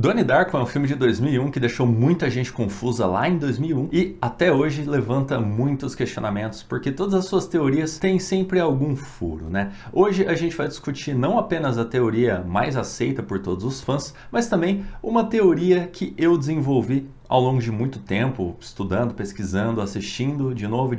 Donnie Darko é um filme de 2001 que deixou muita gente confusa lá em 2001 e até hoje levanta muitos questionamentos, porque todas as suas teorias têm sempre algum furo, né? Hoje a gente vai discutir não apenas a teoria mais aceita por todos os fãs, mas também uma teoria que eu desenvolvi ao longo de muito tempo, estudando, pesquisando, assistindo de novo,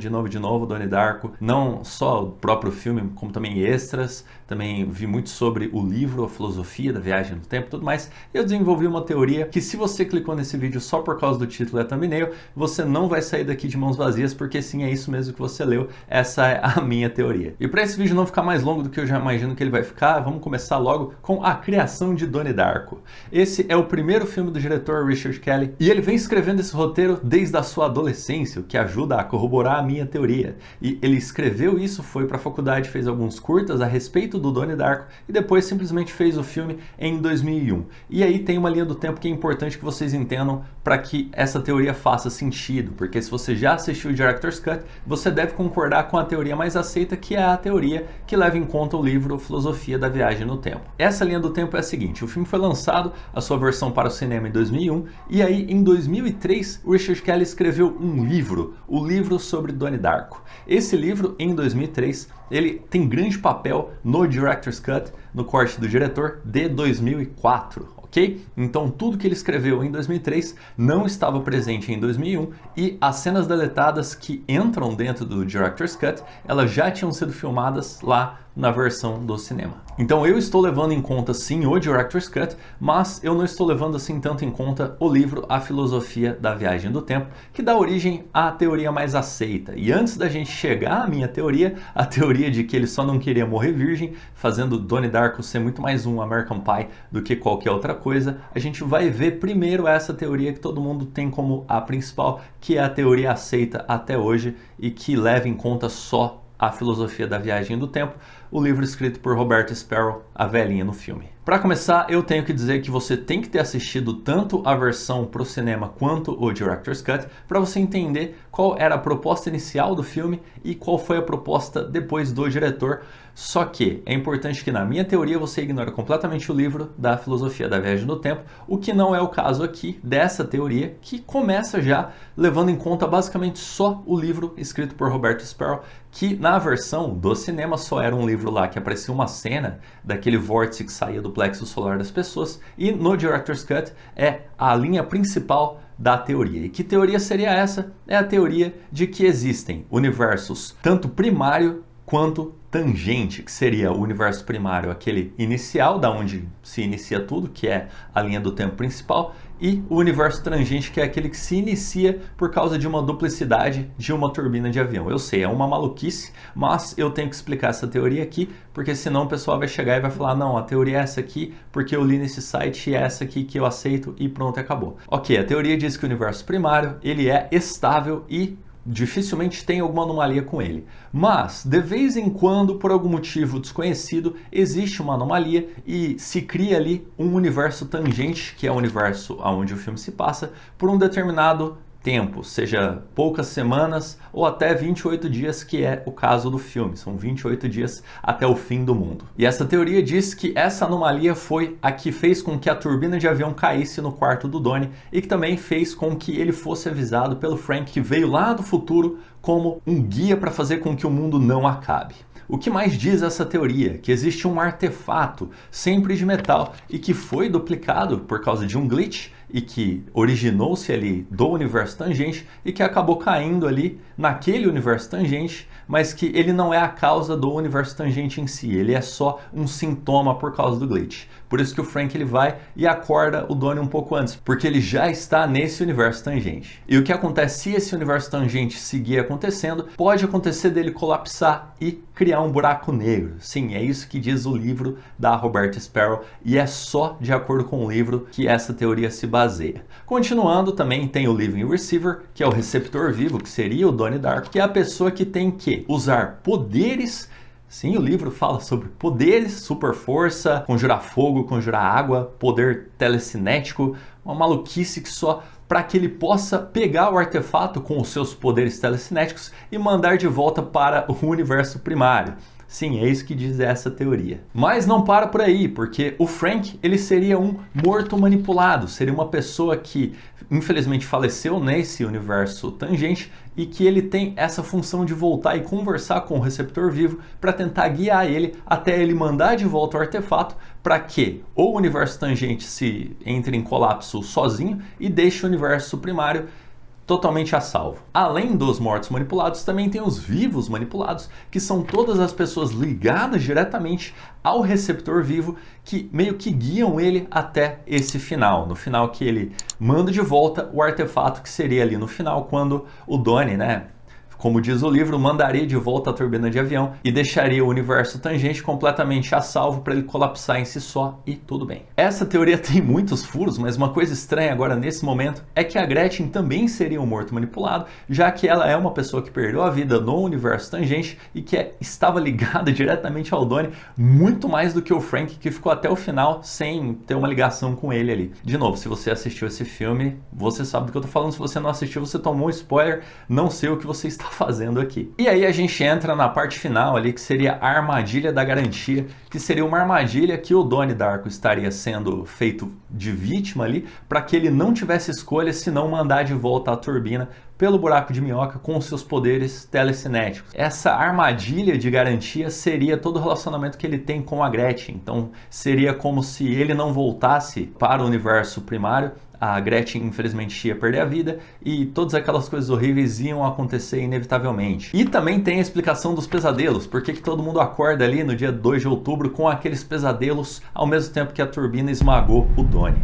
Donnie Darko, não só o próprio filme, como também extras, também vi muito sobre o livro, a filosofia da viagem no tempo e tudo mais. Eu desenvolvi uma teoria que, se você clicou nesse vídeo só por causa do título e a thumbnail, você não vai sair daqui de mãos vazias, porque sim, é isso mesmo que você leu, essa é a minha teoria. E para esse vídeo não ficar mais longo do que eu já imagino que ele vai ficar, vamos começar logo com a criação de Donnie Darko. Esse é o primeiro filme do diretor Richard Kelly, e ele vem escrevendo esse roteiro desde a sua adolescência, o que ajuda a corroborar a minha teoria. E ele escreveu isso, foi para a faculdade, fez alguns curtas a respeito do Donnie Darko e depois simplesmente fez o filme em 2001. E aí tem uma linha do tempo que é importante que vocês entendam para que essa teoria faça sentido, porque se você já assistiu o Director's Cut, você deve concordar com a teoria mais aceita, que é a teoria que leva em conta o livro Filosofia da Viagem no Tempo. Essa linha do tempo é a seguinte: o filme foi lançado, a sua versão para o cinema em 2001, e aí em 2003 o Richard Kelly escreveu um livro, o livro sobre Donnie Darko. Esse livro, em 2003, ele tem grande papel no Director's Cut, no corte do diretor, de 2004. Ok? Então tudo que ele escreveu em 2003 não estava presente em 2001 e as cenas deletadas que entram dentro do Director's Cut, elas já tinham sido filmadas lá na versão do cinema. Então eu estou levando em conta sim o Director's Cut, mas eu não estou levando assim tanto em conta o livro A Filosofia da Viagem do Tempo, que dá origem à teoria mais aceita. E antes da gente chegar à minha teoria, a teoria de que ele só não queria morrer virgem, fazendo Donnie Darko ser muito mais um American Pie do que qualquer outra coisa, a gente vai ver primeiro essa teoria que todo mundo tem como a principal, que é a teoria aceita até hoje e que leva em conta só A Filosofia da Viagem do Tempo, o livro escrito por Roberto Sparrow, a velhinha no filme. Para começar, eu tenho que dizer que você tem que ter assistido tanto a versão para o cinema quanto o Director's Cut para você entender qual era a proposta inicial do filme e qual foi a proposta depois do diretor. Só que é importante que na minha teoria você ignore completamente o livro da Filosofia da Viagem no Tempo, o que não é o caso aqui dessa teoria, que começa já levando em conta basicamente só o livro escrito por Roberto Sparrow, que na versão do cinema só era um livro lá que aparecia uma cena daquele vórtice que saía do plexo solar das pessoas, e no Director's Cut é a linha principal da teoria. E que teoria seria essa? É a teoria de que existem universos tanto primário quanto tangente, que seria o universo primário, aquele inicial, da onde se inicia tudo, que é a linha do tempo principal, e o universo tangente, que é aquele que se inicia por causa de uma duplicidade de uma turbina de avião. Eu sei, é uma maluquice, mas eu tenho que explicar essa teoria aqui, porque senão o pessoal vai chegar e vai falar: não, a teoria é essa aqui, porque eu li nesse site, e é essa aqui que eu aceito, e pronto, acabou. Ok, a teoria diz que o universo primário, ele é estável e dificilmente tem alguma anomalia com ele. Mas, de vez em quando, por algum motivo desconhecido, existe uma anomalia e se cria ali um universo tangente, que é o universo onde o filme se passa, por um determinado tempo, seja poucas semanas ou até 28 dias, que é o caso do filme. São 28 dias até o fim do mundo. E essa teoria diz que essa anomalia foi a que fez com que a turbina de avião caísse no quarto do Donnie e que também fez com que ele fosse avisado pelo Frank, que veio lá do futuro como um guia para fazer com que o mundo não acabe. O que mais diz essa teoria? Que existe um artefato, sempre de metal, e que foi duplicado por causa de um glitch, e que originou-se ali do universo tangente e que acabou caindo ali naquele universo tangente, mas que ele não é a causa do universo tangente em si, ele é só um sintoma por causa do glitch. Por isso que o Frank ele vai e acorda o Donnie um pouco antes, porque ele já está nesse universo tangente. E o que acontece se esse universo tangente seguir acontecendo, pode acontecer dele colapsar e criar um buraco negro. Sim, é isso que diz o livro da Roberta Sparrow, e é só de acordo com o livro que essa teoria se baseia. Continuando, também tem o Living Receiver, que é o receptor vivo, que seria o Donnie Darko, que é a pessoa que tem que usar poderes. Sim, o livro fala sobre poderes, super força, conjurar fogo, conjurar água, poder telecinético, uma maluquice que só para que ele possa pegar o artefato com os seus poderes telecinéticos e mandar de volta para o universo primário. Sim, é isso que diz essa teoria. Mas não para por aí, porque o Frank, ele seria um morto manipulado, seria uma pessoa que infelizmente faleceu nesse universo tangente e que ele tem essa função de voltar e conversar com o receptor vivo para tentar guiar ele até ele mandar de volta o artefato para que o universo tangente se entre em colapso sozinho e deixe o universo primário totalmente a salvo. Além dos mortos manipulados, também tem os vivos manipulados, que são todas as pessoas ligadas diretamente ao receptor vivo que meio que guiam ele até esse final. No final que ele manda de volta o artefato, que seria ali no final quando o Donnie, né, como diz o livro, mandaria de volta a turbina de avião e deixaria o universo tangente completamente a salvo para ele colapsar em si só e tudo bem. Essa teoria tem muitos furos, mas uma coisa estranha agora nesse momento é que a Gretchen também seria um morto manipulado, já que ela é uma pessoa que perdeu a vida no universo tangente e que estava ligada diretamente ao Donnie muito mais do que o Frank, que ficou até o final sem ter uma ligação com ele ali. De novo, se você assistiu esse filme, você sabe do que eu tô falando. Se você não assistiu, você tomou um spoiler, não sei o que você está fazendo aqui. E aí a gente entra na parte final ali, que seria a armadilha da garantia, que seria uma armadilha que o Donnie Darko estaria sendo feito de vítima ali, para que ele não tivesse escolha senão mandar de volta a turbina pelo buraco de minhoca com seus poderes telecinéticos. Essa armadilha de garantia seria todo o relacionamento que ele tem com a Gretchen. Então seria como se ele não voltasse para o universo primário, a Gretchen infelizmente ia perder a vida e todas aquelas coisas horríveis iam acontecer inevitavelmente. E também tem a explicação dos pesadelos, porque que todo mundo acorda ali no dia 2 de outubro com aqueles pesadelos ao mesmo tempo que a turbina esmagou o Donnie.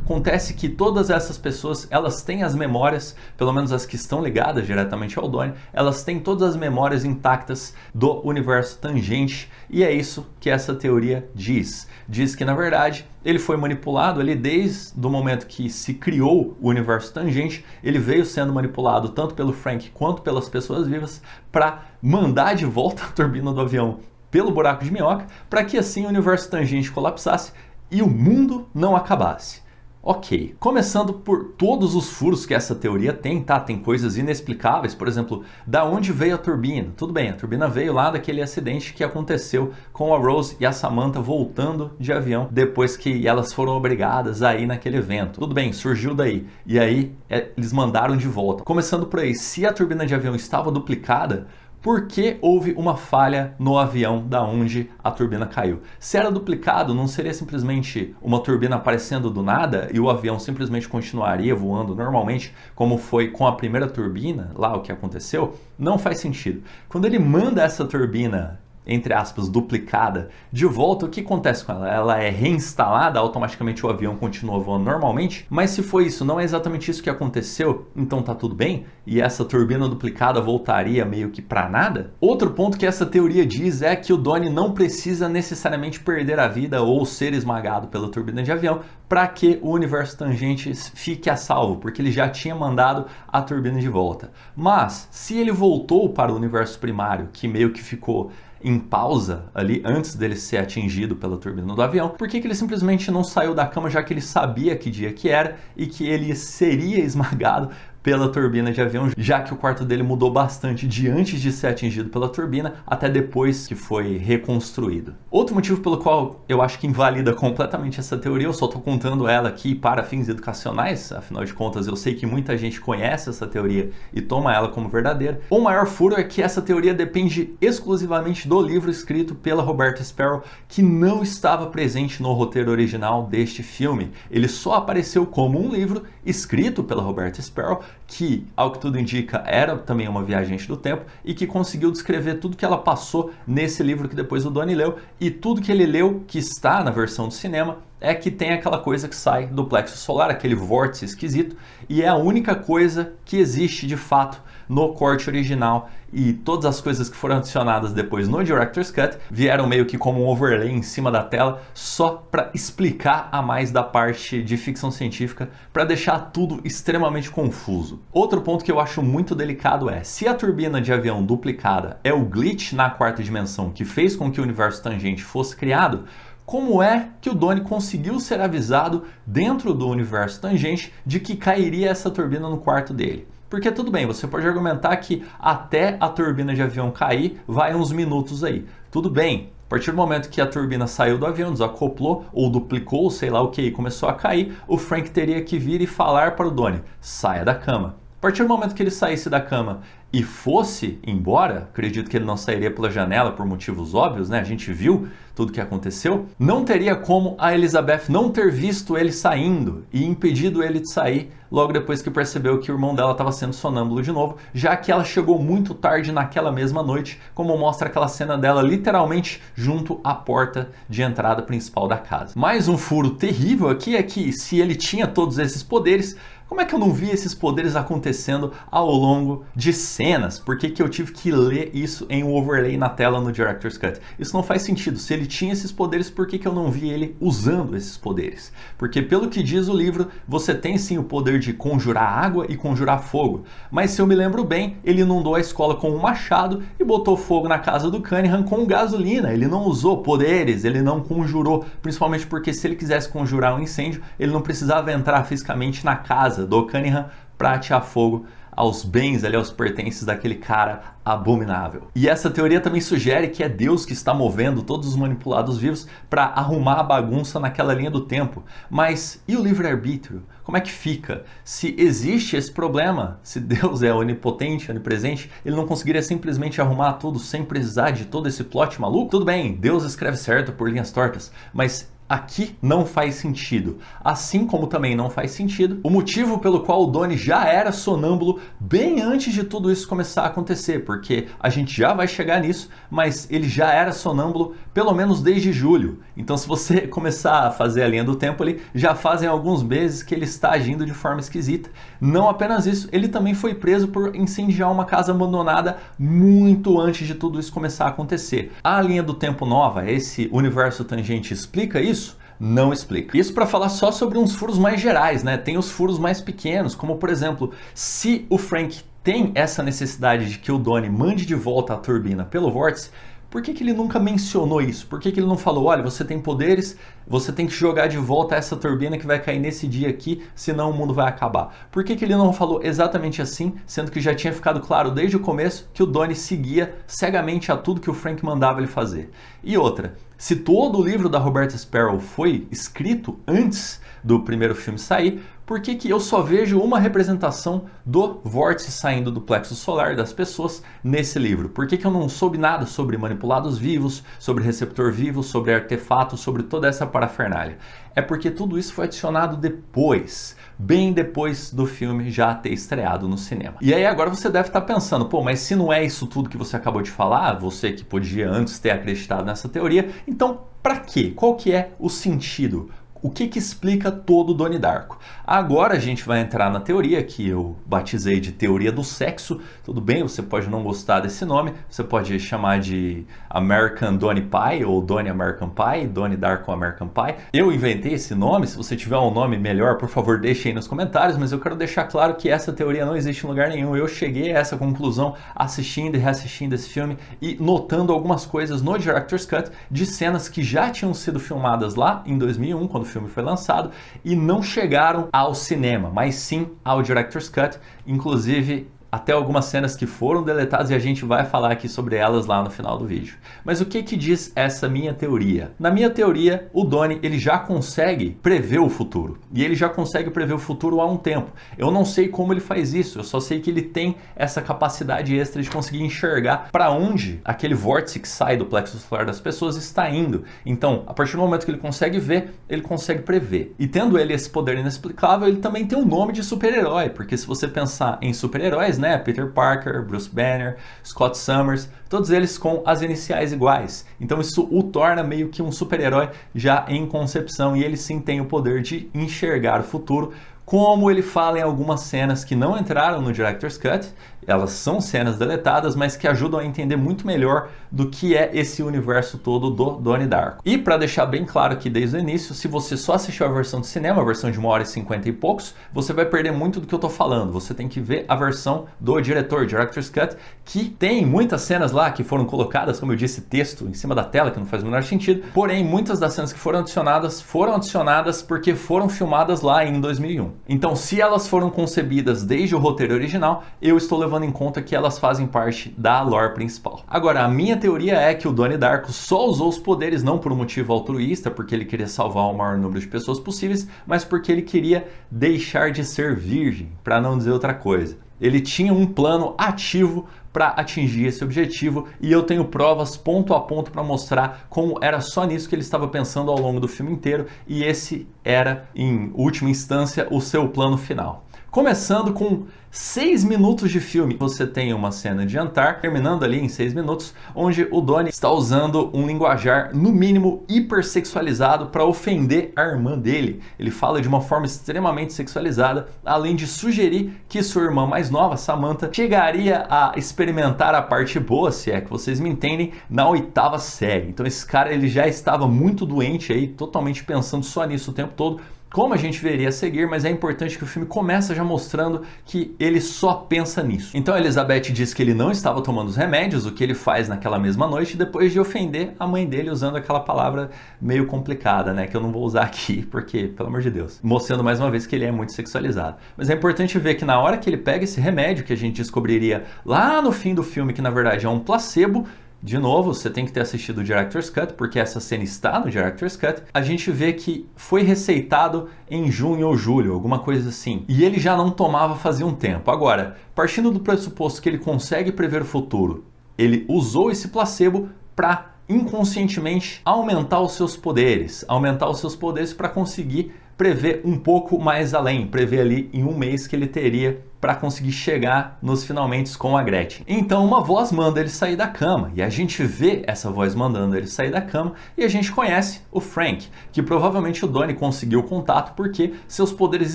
Acontece que todas essas pessoas, elas têm as memórias, pelo menos as que estão ligadas diretamente ao Donnie, elas têm todas as memórias intactas do universo tangente, e é isso que essa teoria diz. Diz que, na verdade, ele foi manipulado ali desde o momento que se criou o universo tangente, ele veio sendo manipulado tanto pelo Frank quanto pelas pessoas vivas para mandar de volta a turbina do avião pelo buraco de minhoca, para que assim o universo tangente colapsasse e o mundo não acabasse. Ok, começando por todos os furos que essa teoria tem, tá? Tem coisas inexplicáveis, por exemplo, da onde veio a turbina? Tudo bem, a turbina veio lá daquele acidente que aconteceu com a Rose e a Samantha voltando de avião depois que elas foram obrigadas a ir naquele evento. Tudo bem, surgiu daí. E aí eles mandaram de volta. Começando por aí, se a turbina de avião estava duplicada, por que houve uma falha no avião da onde a turbina caiu? Se era duplicado, não seria simplesmente uma turbina aparecendo do nada e o avião simplesmente continuaria voando normalmente, como foi com a primeira turbina, lá o que aconteceu? Não faz sentido. Quando ele manda essa turbina, entre aspas, duplicada, de volta, o que acontece com ela? Ela é reinstalada, automaticamente o avião continua voando normalmente? Mas se foi isso, não é exatamente isso que aconteceu, então tá tudo bem? E essa turbina duplicada voltaria meio que pra nada? Outro ponto que essa teoria diz é que o Donnie não precisa necessariamente perder a vida ou ser esmagado pela turbina de avião para que o universo tangente fique a salvo, porque ele já tinha mandado a turbina de volta. Mas, se ele voltou para o universo primário, que meio que ficou em pausa ali antes dele ser atingido pela turbina do avião, por que ele simplesmente não saiu da cama, já que ele sabia que dia que era e que ele seria esmagado pela turbina de avião, já que o quarto dele mudou bastante de antes de ser atingido pela turbina até depois que foi reconstruído. Outro motivo pelo qual eu acho que invalida completamente essa teoria, eu só estou contando ela aqui para fins educacionais, afinal de contas eu sei que muita gente conhece essa teoria e toma ela como verdadeira. O maior furo é que essa teoria depende exclusivamente do livro escrito pela Roberta Sparrow, que não estava presente no roteiro original deste filme. Ele só apareceu como um livro escrito pela Roberta Sparrow, que, ao que tudo indica, era também uma viajante do tempo e que conseguiu descrever tudo que ela passou nesse livro que depois o Donnie leu, e tudo que ele leu, que está na versão do cinema, é que tem aquela coisa que sai do plexo solar, aquele vórtice esquisito, e é a única coisa que existe de fato no corte original, e todas as coisas que foram adicionadas depois no Director's Cut vieram meio que como um overlay em cima da tela, só para explicar a mais da parte de ficção científica, para deixar tudo extremamente confuso. Outro ponto que eu acho muito delicado é, se a turbina de avião duplicada é o glitch na quarta dimensão que fez com que o universo tangente fosse criado, como é que o Donnie conseguiu ser avisado dentro do universo tangente de que cairia essa turbina no quarto dele? Porque tudo bem, você pode argumentar que até a turbina de avião cair vai uns minutos aí. Tudo bem. A partir do momento que a turbina saiu do avião, desacoplou ou duplicou, sei lá o que, e começou a cair, o Frank teria que vir e falar para o Donnie, saia da cama. A partir do momento que ele saísse da cama e fosse embora, acredito que ele não sairia pela janela por motivos óbvios, né? A gente viu tudo que aconteceu. Não teria como a Elizabeth não ter visto ele saindo e impedido ele de sair logo depois que percebeu que o irmão dela estava sendo sonâmbulo de novo, já que ela chegou muito tarde naquela mesma noite, como mostra aquela cena dela literalmente junto à porta de entrada principal da casa. Mais um furo terrível aqui é que se ele tinha todos esses poderes, como é que eu não vi esses poderes acontecendo ao longo de cenas? Por que eu tive que ler isso em um overlay na tela no Director's Cut? Isso não faz sentido. Se ele tinha esses poderes, por que eu não vi ele usando esses poderes? Porque pelo que diz o livro, você tem sim o poder de conjurar água e conjurar fogo. Mas se eu me lembro bem, ele inundou a escola com um machado e botou fogo na casa do Cunningham com gasolina. Ele não usou poderes, ele não conjurou. Principalmente porque se ele quisesse conjurar um incêndio, ele não precisava entrar fisicamente na casa do Cunningham para atear fogo aos bens ali, aos pertences daquele cara abominável. E essa teoria também sugere que é Deus que está movendo todos os manipulados vivos para arrumar a bagunça naquela linha do tempo. Mas e o livre-arbítrio? Como é que fica? Se existe esse problema, se Deus é onipotente, onipresente, ele não conseguiria simplesmente arrumar tudo sem precisar de todo esse plot maluco? Tudo bem, Deus escreve certo por linhas tortas, mas aqui não faz sentido. Assim como também não faz sentido o motivo pelo qual o Donnie já era sonâmbulo bem antes de tudo isso começar a acontecer, porque a gente já vai chegar nisso, mas ele já era sonâmbulo pelo menos desde julho. Então se você começar a fazer a linha do tempo ali, já fazem alguns meses que ele está agindo de forma esquisita. Não apenas isso, ele também foi preso por incendiar uma casa abandonada muito antes de tudo isso começar a acontecer. A linha do tempo nova, esse universo tangente, explica isso? Não explica. Isso para falar só sobre uns furos mais gerais, né? Tem os furos mais pequenos, como por exemplo, se o Frank tem essa necessidade de que o Donnie mande de volta a turbina pelo vórtice, por que ele nunca mencionou isso? Por que ele não falou, olha, você tem poderes, você tem que jogar de volta essa turbina que vai cair nesse dia aqui, senão o mundo vai acabar? Por que ele não falou exatamente assim, sendo que já tinha ficado claro desde o começo que o Donnie seguia cegamente a tudo que o Frank mandava ele fazer? E outra, se todo o livro da Roberta Sparrow foi escrito antes do primeiro filme sair, por que eu só vejo uma representação do vórtice saindo do plexo solar das pessoas nesse livro? Por que eu não soube nada sobre manipulados vivos, sobre receptor vivo, sobre artefatos, sobre toda essa parafernália? É porque tudo isso foi adicionado depois, bem depois do filme já ter estreado no cinema. E aí agora você deve estar pensando, pô, mas se não é isso tudo que você acabou de falar, você que podia antes ter acreditado nessa teoria, então para quê? Qual que é o sentido? O que explica todo o Donnie Darko? Agora a gente vai entrar na teoria que eu batizei de teoria do sexo. Tudo bem, você pode não gostar desse nome, você pode chamar de American Donnie Pie ou Donnie American Pie, Donnie Darko American Pie. Eu inventei esse nome, se você tiver um nome melhor, por favor, deixe aí nos comentários, mas eu quero deixar claro que essa teoria não existe em lugar nenhum. Eu cheguei a essa conclusão assistindo e reassistindo esse filme e notando algumas coisas no Director's Cut de cenas que já tinham sido filmadas lá em 2001, quando o filme foi lançado, e não chegaram ao cinema, mas sim ao Director's Cut, inclusive até algumas cenas que foram deletadas e a gente vai falar aqui sobre elas lá no final do vídeo. Mas o que diz essa minha teoria? Na minha teoria, o Donnie ele já consegue prever o futuro. E ele já consegue prever o futuro há um tempo. Eu não sei como ele faz isso, eu só sei que ele tem essa capacidade extra de conseguir enxergar para onde aquele vórtice que sai do plexo solar das pessoas está indo. Então, a partir do momento que ele consegue ver, ele consegue prever. E tendo ele esse poder inexplicável, ele também tem um nome de super-herói, porque se você pensar em super-heróis, né? Peter Parker, Bruce Banner, Scott Summers, todos eles com as iniciais iguais. Então isso o torna meio que um super-herói já em concepção, e ele sim tem o poder de enxergar o futuro, como ele fala em algumas cenas que não entraram no Director's Cut. Elas são cenas deletadas, mas que ajudam a entender muito melhor do que é esse universo todo do Donnie Darko. E para deixar bem claro aqui desde o início, se você só assistiu a versão de cinema, a versão de 1h50 e poucos, você vai perder muito do que eu tô falando. Você tem que ver a versão do diretor, Director's Cut, que tem muitas cenas lá que foram colocadas, como eu disse, texto em cima da tela, que não faz o menor sentido. Porém, muitas das cenas que foram adicionadas porque foram filmadas lá em 2001. Então, se elas foram concebidas desde o roteiro original, eu estou levando em conta que elas fazem parte da lore principal. Agora, a minha teoria é que o Donnie Darko só usou os poderes não por um motivo altruísta, porque ele queria salvar o maior número de pessoas possíveis, mas porque ele queria deixar de ser virgem, para não dizer outra coisa. Ele tinha um plano ativo para atingir esse objetivo e eu tenho provas ponto a ponto para mostrar como era só nisso que ele estava pensando ao longo do filme inteiro e esse era, em última instância, o seu plano final. Começando com 6 minutos de filme, você tem uma cena de jantar, terminando ali em 6 minutos, onde o Donnie está usando um linguajar, no mínimo, hipersexualizado para ofender a irmã dele. Ele fala de uma forma extremamente sexualizada, além de sugerir que sua irmã mais nova, Samantha, chegaria a experimentar a parte boa, se é que vocês me entendem, na 8ª série. Então esse cara ele já estava muito doente aí, totalmente pensando só nisso o tempo todo, como a gente veria a seguir, mas é importante que o filme comece já mostrando que ele só pensa nisso. Então a Elizabeth diz que ele não estava tomando os remédios, o que ele faz naquela mesma noite, depois de ofender a mãe dele usando aquela palavra meio complicada, né, que eu não vou usar aqui, porque, pelo amor de Deus, mostrando mais uma vez que ele é muito sexualizado. Mas é importante ver que na hora que ele pega esse remédio, que a gente descobriria lá no fim do filme, que na verdade é um placebo, de novo, você tem que ter assistido o Director's Cut, porque essa cena está no Director's Cut. A gente vê que foi receitado em junho ou julho, alguma coisa assim. E ele já não tomava fazia um tempo. Agora, partindo do pressuposto que ele consegue prever o futuro, ele usou esse placebo para inconscientemente aumentar os seus poderes. Aumentar os seus poderes para conseguir prever um pouco mais além. Prever ali em um mês que ele teria para conseguir chegar nos finalmente com a Gretchen. Então uma voz manda ele sair da cama e a gente vê essa voz mandando ele sair da cama e a gente conhece o Frank, que provavelmente o Donnie conseguiu contato porque seus poderes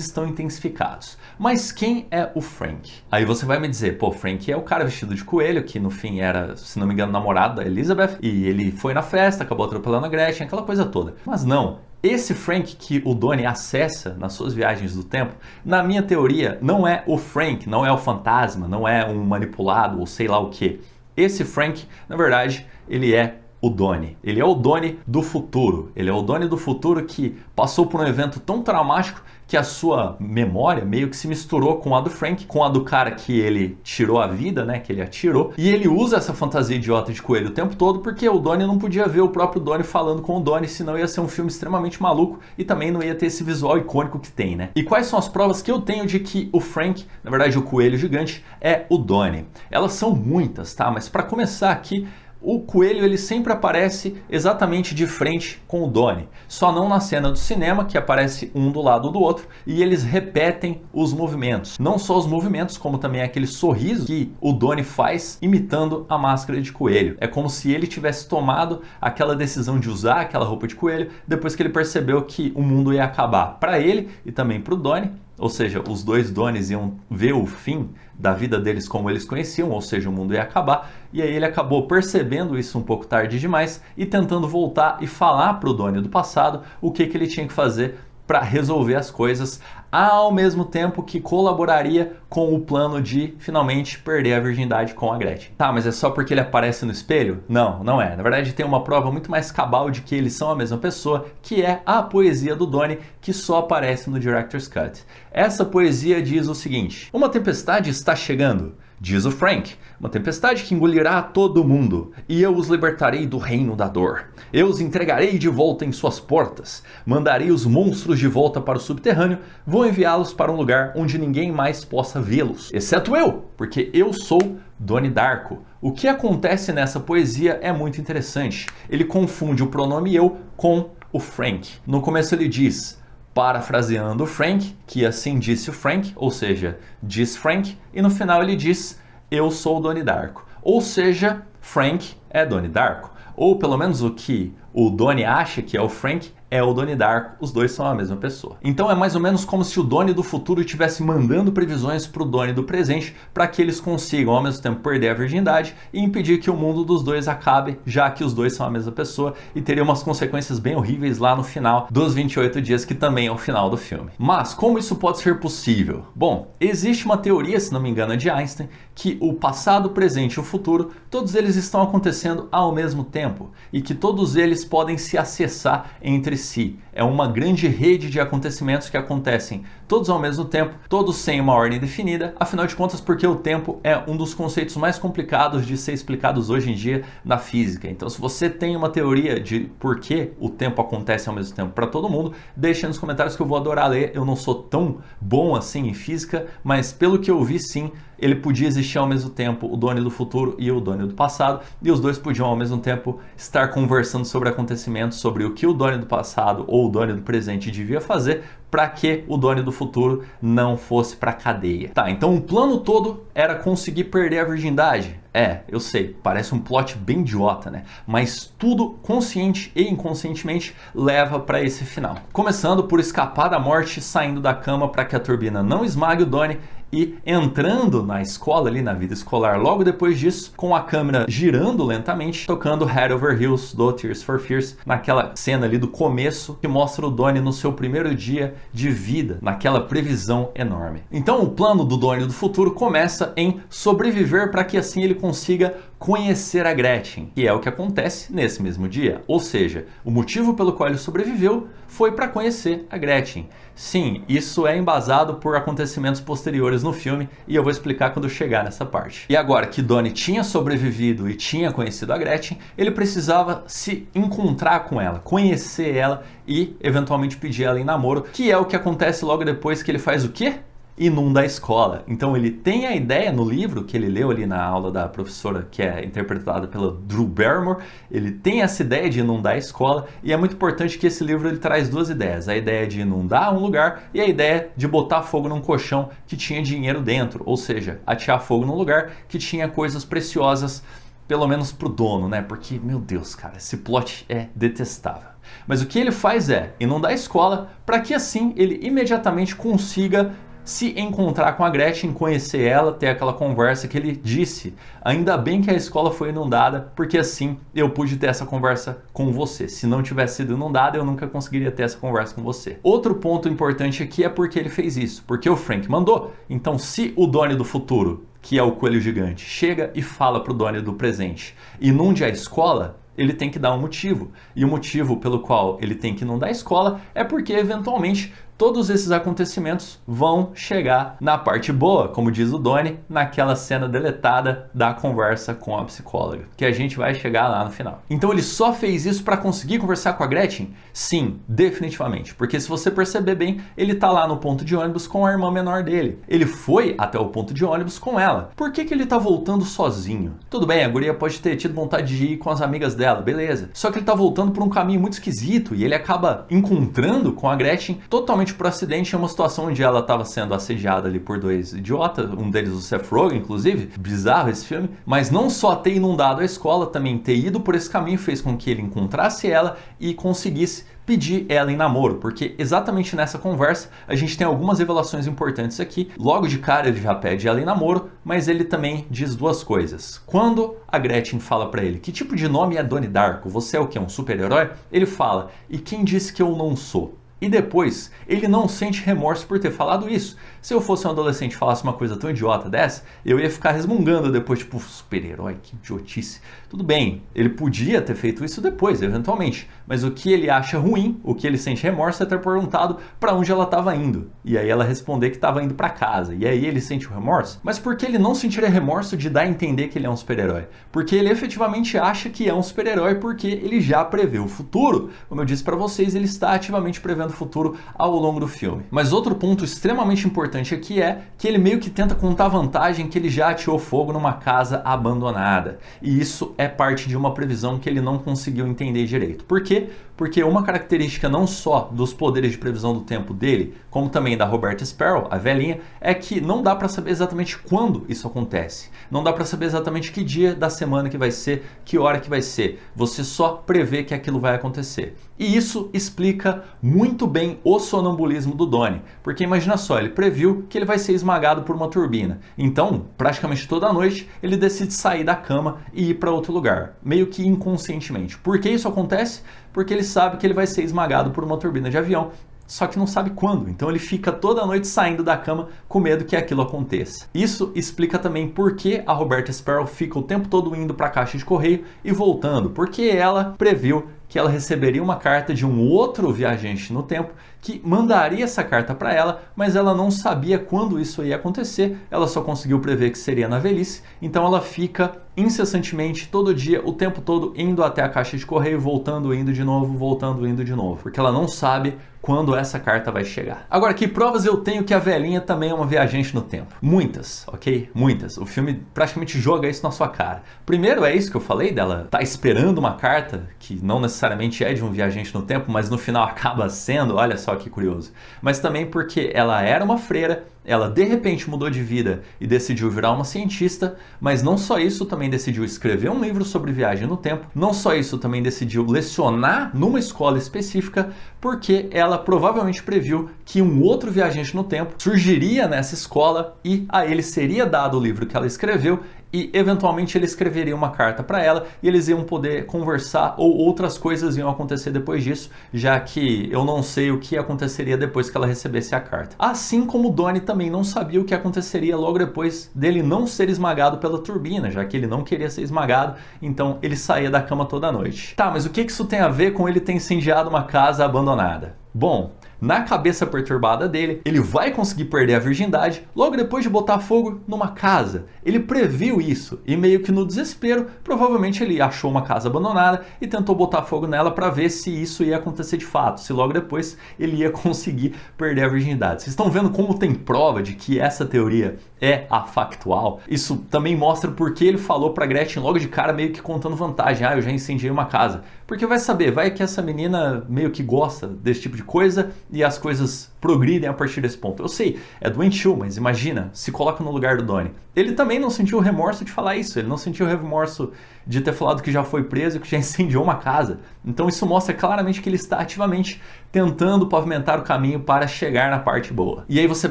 estão intensificados. Mas quem é o Frank? Aí você vai me dizer, pô, Frank é o cara vestido de coelho que no fim era, se não me engano, namorado da Elizabeth e ele foi na festa, acabou atropelando a Gretchen, aquela coisa toda. Mas não. Esse Frank que o Donnie acessa nas suas viagens do tempo, na minha teoria, não é o Frank, não é o fantasma, não é um manipulado ou sei lá o que. Esse Frank, na verdade, ele é o Donnie. Ele é o Donnie do futuro. Ele é o Donnie do futuro que passou por um evento tão traumático que a sua memória meio que se misturou com a do Frank, com a do cara que ele tirou a vida, né, que ele atirou, e ele usa essa fantasia idiota de coelho o tempo todo porque o Donnie não podia ver o próprio Donnie falando com o Donnie, senão ia ser um filme extremamente maluco e também não ia ter esse visual icônico que tem, né? E quais são as provas que eu tenho de que o Frank, na verdade o coelho gigante, é o Donnie? Elas são muitas, tá? Mas para começar aqui, o coelho ele sempre aparece exatamente de frente com o Donnie, só não na cena do cinema, que aparece um do lado do outro, e eles repetem os movimentos. Não só os movimentos, como também aquele sorriso que o Donnie faz imitando a máscara de coelho. É como se ele tivesse tomado aquela decisão de usar aquela roupa de coelho depois que ele percebeu que o mundo ia acabar para ele e também para o Donnie. Ou seja, os dois Donnies iam ver o fim da vida deles como eles conheciam, ou seja, o mundo ia acabar, e aí ele acabou percebendo isso um pouco tarde demais e tentando voltar e falar para o Donnie do passado o que ele tinha que fazer para resolver as coisas, ao mesmo tempo que colaboraria com o plano de finalmente perder a virgindade com a Gretchen. Tá, mas é só porque ele aparece no espelho? Não, não é. Na verdade tem uma prova muito mais cabal de que eles são a mesma pessoa, que é a poesia do Donnie, que só aparece no Director's Cut. Essa poesia diz o seguinte: uma tempestade está chegando, diz o Frank, uma tempestade que engolirá todo mundo, e eu os libertarei do reino da dor. Eu os entregarei de volta em suas portas, mandarei os monstros de volta para o subterrâneo, vou enviá-los para um lugar onde ninguém mais possa vê-los, exceto eu, porque eu sou Donnie Darko. O que acontece nessa poesia é muito interessante. Ele confunde o pronome eu com o Frank. No começo ele diz, parafraseando o Frank, que assim disse o Frank, ou seja, diz Frank, e no final ele diz, eu sou o Donnie Darko. Ou seja, Frank é Donnie Darko. Ou pelo menos o que o Donnie acha que é o Frank é o Donnie Darko, os dois são a mesma pessoa. Então é mais ou menos como se o Donnie do futuro estivesse mandando previsões para o Donnie do presente para que eles consigam ao mesmo tempo perder a virgindade e impedir que o mundo dos dois acabe, já que os dois são a mesma pessoa, e teria umas consequências bem horríveis lá no final dos 28 dias, que também é o final do filme. Mas como isso pode ser possível? Bom, existe uma teoria, se não me engano, de Einstein, que o passado, o presente e o futuro, todos eles estão acontecendo ao mesmo tempo e que todos eles podem se acessar entre si. É uma grande rede de acontecimentos que acontecem todos ao mesmo tempo, todos sem uma ordem definida, afinal de contas porque o tempo é um dos conceitos mais complicados de ser explicados hoje em dia na física. Então se você tem uma teoria de por que o tempo acontece ao mesmo tempo para todo mundo, deixa nos comentários que eu vou adorar ler. Eu não sou tão bom assim em física, mas pelo que eu vi sim, ele podia existir ao mesmo tempo o Donnie do futuro e o Donnie do passado, e os dois podiam ao mesmo tempo estar conversando sobre acontecimentos, sobre o que o Donnie do passado ou o Donnie do presente devia fazer para que o Donnie do futuro não fosse para cadeia. Tá, então o plano todo era conseguir perder a virgindade. É, eu sei, parece um plot bem idiota, né? Mas tudo, consciente e inconscientemente, leva para esse final. Começando por escapar da morte saindo da cama para que a turbina não esmague o Donnie, e entrando na escola, ali na vida escolar, logo depois disso, com a câmera girando lentamente, tocando Head Over Heels do Tears for Fears, naquela cena ali do começo, que mostra o Donnie no seu primeiro dia de vida, naquela previsão enorme. Então o plano do Donnie do futuro começa em sobreviver para que assim ele consiga conhecer a Gretchen, que é o que acontece nesse mesmo dia. Ou seja, o motivo pelo qual ele sobreviveu foi para conhecer a Gretchen. Sim, isso é embasado por acontecimentos posteriores no filme e eu vou explicar quando chegar nessa parte. E agora que Donnie tinha sobrevivido e tinha conhecido a Gretchen, ele precisava se encontrar com ela, conhecer ela e eventualmente pedir ela em namoro, que é o que acontece logo depois que ele faz o quê? Inunda a escola. Então ele tem a ideia no livro que ele leu ali na aula da professora, que é interpretada pela Drew Barrymore, ele tem essa ideia de inundar a escola, e é muito importante que esse livro ele traz duas ideias, a ideia de inundar um lugar e a ideia de botar fogo num colchão que tinha dinheiro dentro, ou seja, atear fogo num lugar que tinha coisas preciosas, pelo menos pro dono, né? Porque, meu Deus, cara, esse plot é detestável. Mas o que ele faz é inundar a escola para que assim ele imediatamente consiga se encontrar com a Gretchen, conhecer ela, ter aquela conversa que ele disse. Ainda bem que a escola foi inundada, porque assim eu pude ter essa conversa com você. Se não tivesse sido inundada, eu nunca conseguiria ter essa conversa com você. Outro ponto importante aqui é porque ele fez isso, porque o Frank mandou. Então se o Donnie do futuro, que é o coelho gigante, chega e fala pro Donnie do presente, inunde a escola, ele tem que dar um motivo. E o motivo pelo qual ele tem que inundar a escola é porque eventualmente todos esses acontecimentos vão chegar na parte boa, como diz o Donnie, naquela cena deletada da conversa com a psicóloga, que a gente vai chegar lá no final. Então ele só fez isso para conseguir conversar com a Gretchen? Sim, definitivamente, porque se você perceber bem, ele tá lá no ponto de ônibus com a irmã menor dele. Ele foi até o ponto de ônibus com ela. Por que ele tá voltando sozinho? Tudo bem, a guria pode ter tido vontade de ir com as amigas dela, beleza. Só que ele tá voltando por um caminho muito esquisito e ele acaba encontrando com a Gretchen totalmente por acidente, em uma situação onde ela estava sendo assediada ali por dois idiotas, um deles o Seth Rogen, inclusive, bizarro esse filme, mas não só ter inundado a escola, também ter ido por esse caminho fez com que ele encontrasse ela e conseguisse pedir ela em namoro, porque exatamente nessa conversa a gente tem algumas revelações importantes aqui. Logo de cara ele já pede ela em namoro, mas ele também diz duas coisas. Quando a Gretchen fala pra ele, que tipo de nome é Donnie Darko? Você é o que? Um super-herói? Ele fala, e quem disse que eu não sou? E depois, ele não sente remorso por ter falado isso. Se eu fosse um adolescente e falasse uma coisa tão idiota dessa, eu ia ficar resmungando depois, tipo, super-herói, que idiotice. Tudo bem, ele podia ter feito isso depois, eventualmente. Mas o que ele acha ruim, o que ele sente remorso é ter perguntado para onde ela estava indo. E aí ela responder que estava indo para casa. E aí ele sente o remorso. Mas por que ele não sentiria remorso de dar a entender que ele é um super-herói? Porque ele efetivamente acha que é um super-herói porque ele já prevê o futuro. Como eu disse para vocês, ele está ativamente prevendo o futuro ao longo do filme. Mas outro ponto extremamente importante aqui é que ele meio que tenta contar vantagem que ele já ateou fogo numa casa abandonada. E isso é parte de uma previsão que ele não conseguiu entender direito. Por quê? Porque uma característica não só dos poderes de previsão do tempo dele, como também da Roberta Sparrow, a velhinha, é que não dá para saber exatamente quando isso acontece. Não dá para saber exatamente que dia da semana que vai ser, que hora que vai ser. Você só prevê que aquilo vai acontecer. E isso explica muito bem o sonambulismo do Donnie. Porque imagina só, ele previu que ele vai ser esmagado por uma turbina. Então, praticamente toda noite, ele decide sair da cama e ir para outro lugar. Meio que inconscientemente. Por que isso acontece? Porque ele sabe que ele vai ser esmagado por uma turbina de avião, só que não sabe quando. Então ele fica toda noite saindo da cama com medo que aquilo aconteça. Isso explica também por que a Roberta Sparrow fica o tempo todo indo para a caixa de correio e voltando, porque ela previu que ela receberia uma carta de um outro viajante no tempo que mandaria essa carta para ela, mas ela não sabia quando isso ia acontecer, ela só conseguiu prever que seria na velhice, então ela fica incessantemente, todo dia, o tempo todo, indo até a caixa de correio, voltando, indo de novo, voltando, indo de novo, porque ela não sabe quando essa carta vai chegar. Agora, que provas eu tenho que a velhinha também é uma viajante no tempo? Muitas, ok? Muitas. O filme praticamente joga isso na sua cara. Primeiro é isso que eu falei dela tá esperando uma carta, que não necessariamente é de um viajante no tempo, mas no final acaba sendo, olha só que curioso. Mas também porque ela era uma freira, ela de repente mudou de vida e decidiu virar uma cientista, mas não só isso, também decidiu escrever um livro sobre viagem no tempo, não só isso, também decidiu lecionar numa escola específica, porque ela provavelmente previu que um outro viajante no tempo surgiria nessa escola e a ele seria dado o livro que ela escreveu e eventualmente ele escreveria uma carta para ela e eles iam poder conversar ou outras coisas iam acontecer depois disso, já que eu não sei o que aconteceria depois que ela recebesse a carta. Assim como o Donnie também não sabia o que aconteceria logo depois dele não ser esmagado pela turbina, já que ele não queria ser esmagado, então ele saía da cama toda noite. Tá, mas o que isso tem a ver com ele ter incendiado uma casa abandonada? Bom, na cabeça perturbada dele, ele vai conseguir perder a virgindade logo depois de botar fogo numa casa. Ele previu isso e meio que no desespero, provavelmente ele achou uma casa abandonada e tentou botar fogo nela para ver se isso ia acontecer de fato, se logo depois ele ia conseguir perder a virgindade. Vocês estão vendo como tem prova de que essa teoria é a factual? Isso também mostra porque ele falou para Gretchen logo de cara meio que contando vantagem. Ah, eu já incendiei uma casa. Porque vai saber, vai que essa menina meio que gosta desse tipo de coisa e as coisas progridem a partir desse ponto. Eu sei, é doentio, mas imagina, se coloca no lugar do Donnie. Ele também não sentiu remorso de falar isso, ele não sentiu remorso de ter falado que já foi preso e que já incendiou uma casa. Então isso mostra claramente que ele está ativamente tentando pavimentar o caminho para chegar na parte boa. E aí você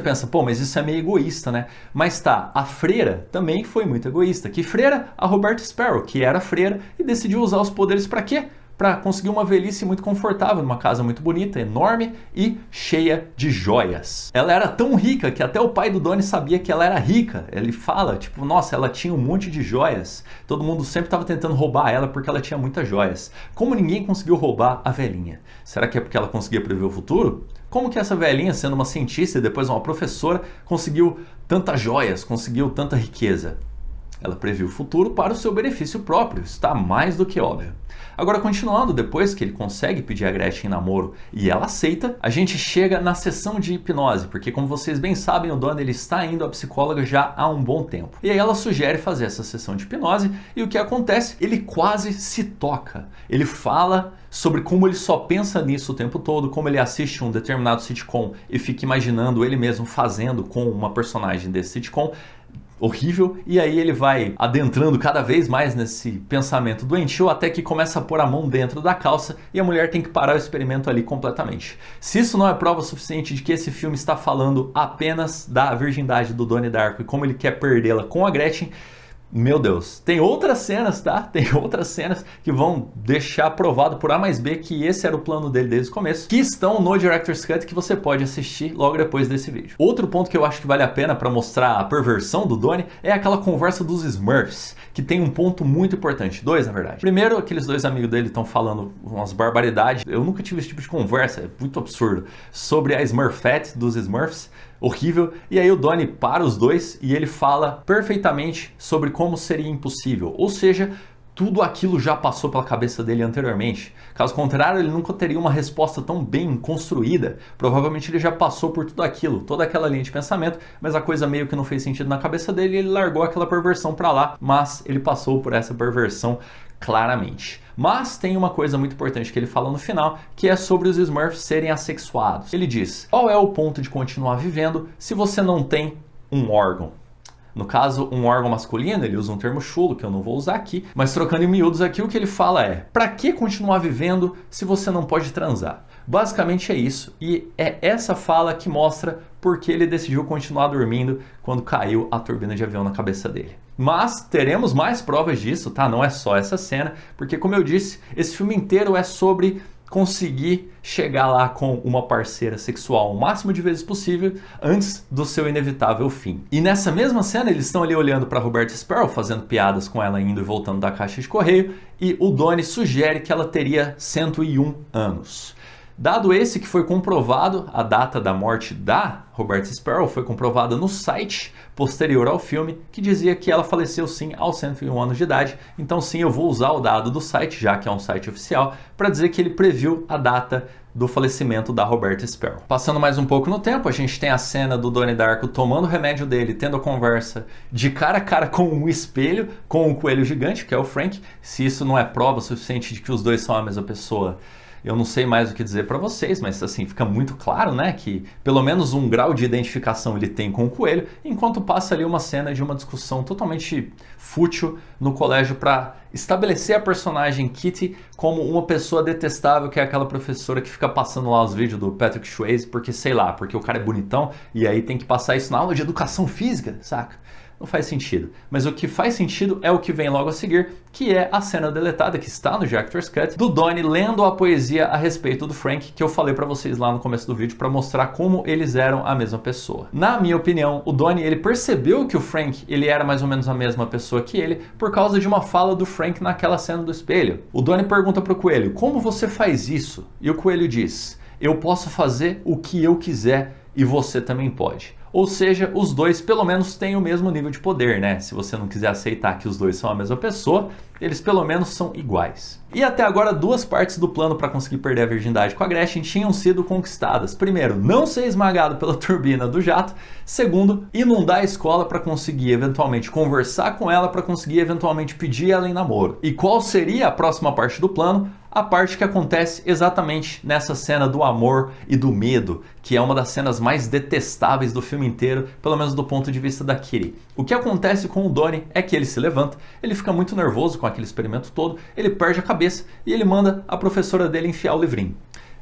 pensa, pô, mas isso é meio egoísta, né? Mas tá, a freira também foi muito egoísta. Que freira? A Roberta Sparrow, que era freira e decidiu usar os poderes para quê? Para conseguir uma velhice muito confortável, numa casa muito bonita, enorme e cheia de joias. Ela era tão rica que até o pai do Donnie sabia que ela era rica. Ele fala, tipo, nossa, ela tinha um monte de joias. Todo mundo sempre estava tentando roubar ela porque ela tinha muitas joias. Como ninguém conseguiu roubar a velhinha? Será que é porque ela conseguia prever o futuro? Como que essa velhinha, sendo uma cientista e depois uma professora, conseguiu tantas joias, conseguiu tanta riqueza? Ela previu o futuro para o seu benefício próprio, está mais do que óbvio. Agora, continuando, depois que ele consegue pedir a Gretchen em namoro e ela aceita, a gente chega na sessão de hipnose, porque como vocês bem sabem, o Donnie ele está indo à psicóloga já há um bom tempo. E aí ela sugere fazer essa sessão de hipnose e o que acontece? Ele quase se toca. Ele fala sobre como ele só pensa nisso o tempo todo, como ele assiste um determinado sitcom e fica imaginando ele mesmo fazendo com uma personagem desse sitcom horrível, e aí ele vai adentrando cada vez mais nesse pensamento doentio até que começa a pôr a mão dentro da calça e a mulher tem que parar o experimento ali completamente. Se isso não é prova suficiente de que esse filme está falando apenas da virgindade do Donnie Darko e como ele quer perdê-la com a Gretchen, meu Deus, tem outras cenas, tá? Tem outras cenas que vão deixar provado por A mais B que esse era o plano dele desde o começo, que estão no Director's Cut que você pode assistir logo depois desse vídeo. Outro ponto que eu acho que vale a pena para mostrar a perversão do Donnie é aquela conversa dos Smurfs, que tem um ponto muito importante, dois na verdade. Primeiro, aqueles dois amigos dele estão falando umas barbaridades, eu nunca tive esse tipo de conversa, é muito absurdo, sobre a Smurfette dos Smurfs, horrível, e aí o Donnie para os dois e ele fala perfeitamente sobre como seria impossível, ou seja, tudo aquilo já passou pela cabeça dele anteriormente. Caso contrário, ele nunca teria uma resposta tão bem construída. Provavelmente ele já passou por tudo aquilo, toda aquela linha de pensamento, mas a coisa meio que não fez sentido na cabeça dele e ele largou aquela perversão pra lá, mas ele passou por essa perversão claramente. Mas tem uma coisa muito importante que ele fala no final, que é sobre os Smurfs serem assexuados. Ele diz, qual é o ponto de continuar vivendo se você não tem um órgão? No caso, um órgão masculino, ele usa um termo chulo, que eu não vou usar aqui, mas trocando em miúdos aqui, o que ele fala é, pra que continuar vivendo se você não pode transar? Basicamente é isso, e é essa fala que mostra por que ele decidiu continuar dormindo quando caiu a turbina de avião na cabeça dele. Mas teremos mais provas disso, tá? Não é só essa cena, porque como eu disse, esse filme inteiro é sobre conseguir chegar lá com uma parceira sexual o máximo de vezes possível antes do seu inevitável fim. E nessa mesma cena eles estão ali olhando para Roberta Sparrow, fazendo piadas com ela indo e voltando da caixa de correio, e o Donnie sugere que ela teria 101 anos. Dado esse que foi comprovado, a data da morte da Roberta Sparrow foi comprovada no site posterior ao filme, que dizia que ela faleceu sim aos 101 anos de idade. Então sim, eu vou usar o dado do site, já que é um site oficial, para dizer que ele previu a data do falecimento da Roberta Sparrow. Passando mais um pouco no tempo, a gente tem a cena do Donnie Darko tomando o remédio dele, tendo a conversa de cara a cara com um espelho, com um coelho gigante, que é o Frank. Se isso não é prova suficiente de que os dois são a mesma pessoa, eu não sei mais o que dizer para vocês, mas assim, fica muito claro, né, que pelo menos um grau de identificação ele tem com o coelho, enquanto passa ali uma cena de uma discussão totalmente fútil no colégio para estabelecer a personagem Kitty como uma pessoa detestável, que é aquela professora que fica passando lá os vídeos do Patrick Swayze, porque sei lá, porque o cara é bonitão e aí tem que passar isso na aula de educação física, saca? Não faz sentido. Mas o que faz sentido é o que vem logo a seguir, que é a cena deletada que está no Director's Cut, do Donnie lendo a poesia a respeito do Frank, que eu falei pra vocês lá no começo do vídeo para mostrar como eles eram a mesma pessoa. Na minha opinião, o Donnie ele percebeu que o Frank ele era mais ou menos a mesma pessoa que ele por causa de uma fala do Frank naquela cena do espelho. O Donnie pergunta pro coelho: como você faz isso? E o coelho diz: eu posso fazer o que eu quiser e você também pode. Ou seja, os dois pelo menos têm o mesmo nível de poder, né? Se você não quiser aceitar que os dois são a mesma pessoa, eles pelo menos são iguais. E até agora, duas partes do plano para conseguir perder a virgindade com a Gretchen tinham sido conquistadas. Primeiro, não ser esmagado pela turbina do jato. Segundo, inundar a escola para conseguir eventualmente conversar com ela, para conseguir eventualmente pedir ela em namoro. E qual seria a próxima parte do plano? A parte que acontece exatamente nessa cena do amor e do medo, que é uma das cenas mais detestáveis do filme inteiro, pelo menos do ponto de vista da Kitty. O que acontece com o Donnie é que ele se levanta, ele fica muito nervoso com aquele experimento todo, ele perde a cabeça e ele manda a professora dele enfiar o livrinho.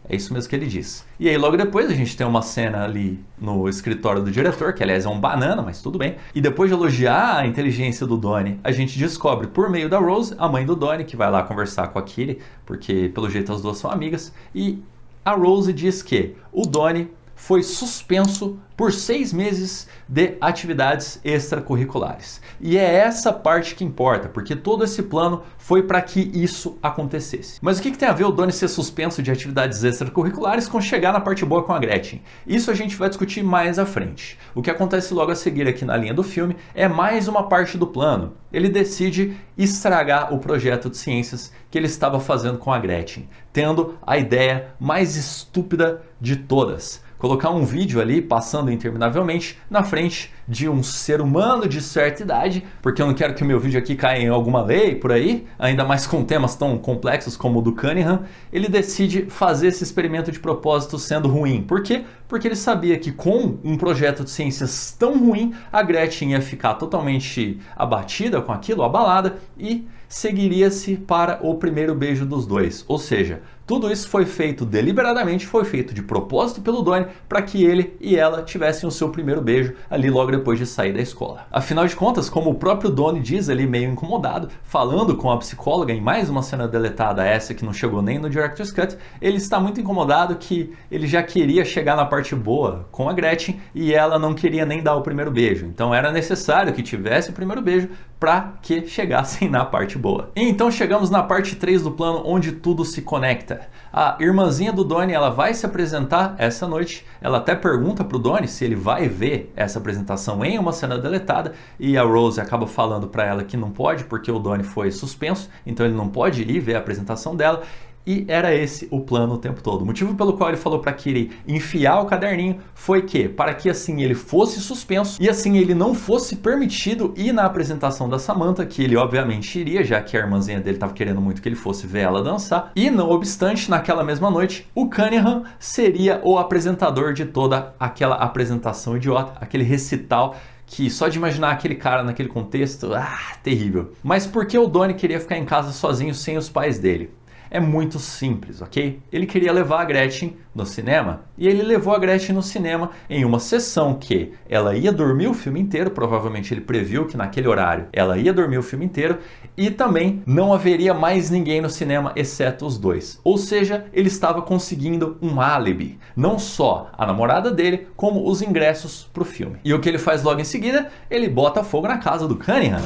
É isso mesmo que ele diz. E aí logo depois a gente tem uma cena ali no escritório do diretor, que aliás é um banana, mas tudo bem. E depois de elogiar a inteligência do Donnie, a gente descobre por meio da Rose, a mãe do Donnie, que vai lá conversar com a Kitty, porque pelo jeito as duas são amigas. E a Rose diz que o Donnie foi suspenso por 6 meses de atividades extracurriculares. E é essa parte que importa, porque todo esse plano foi para que isso acontecesse. Mas o que tem a ver o Donnie ser suspenso de atividades extracurriculares com chegar na parte boa com a Gretchen? Isso a gente vai discutir mais à frente. O que acontece logo a seguir aqui na linha do filme é mais uma parte do plano. Ele decide estragar o projeto de ciências que ele estava fazendo com a Gretchen, tendo a ideia mais estúpida de todas. Colocar um vídeo ali passando interminavelmente na frente de um ser humano de certa idade, porque eu não quero que o meu vídeo aqui caia em alguma lei por aí, ainda mais com temas tão complexos como o do Cunningham. Ele decide fazer esse experimento de propósito sendo ruim. Por quê? Porque ele sabia que com um projeto de ciências tão ruim, a Gretchen ia ficar totalmente abatida com aquilo, abalada, e seguiria-se para o primeiro beijo dos dois. Ou seja, tudo isso foi feito deliberadamente, foi feito de propósito pelo Donnie para que ele e ela tivessem o seu primeiro beijo ali logo depois de sair da escola. Afinal de contas, como o próprio Donnie diz ali meio incomodado, falando com a psicóloga em mais uma cena deletada, essa que não chegou nem no Director's Cut, ele está muito incomodado que ele já queria chegar na parte boa com a Gretchen e ela não queria nem dar o primeiro beijo. Então era necessário que tivesse o primeiro beijo para que chegassem na parte boa. E então chegamos na parte 3 do plano, onde tudo se conecta. A irmãzinha do Donnie, ela vai se apresentar essa noite. Ela até pergunta pro Donnie se ele vai ver essa apresentação em uma cena deletada, e a Rose acaba falando para ela que não pode porque o Donnie foi suspenso, então ele não pode ir ver a apresentação dela. E era esse o plano o tempo todo. O motivo pelo qual ele falou para Kitty enfiar o caderninho foi que, para que assim ele fosse suspenso e assim ele não fosse permitido ir na apresentação da Samantha, que ele obviamente iria, já que a irmãzinha dele estava querendo muito que ele fosse ver ela dançar. E não obstante, naquela mesma noite, o Cunningham seria o apresentador de toda aquela apresentação idiota, aquele recital que só de imaginar aquele cara naquele contexto, terrível. Mas por que o Donnie queria ficar em casa sozinho sem os pais dele? é muito simples, ok? Ele queria levar a Gretchen no cinema e ele levou a Gretchen no cinema em uma sessão que ela ia dormir o filme inteiro, provavelmente ele previu que naquele horário ela ia dormir o filme inteiro e também não haveria mais ninguém no cinema exceto os dois. Ou seja, ele estava conseguindo um álibi, não só a namorada dele, como os ingressos para o filme. E o que ele faz logo em seguida? Ele bota fogo na casa do Cunningham.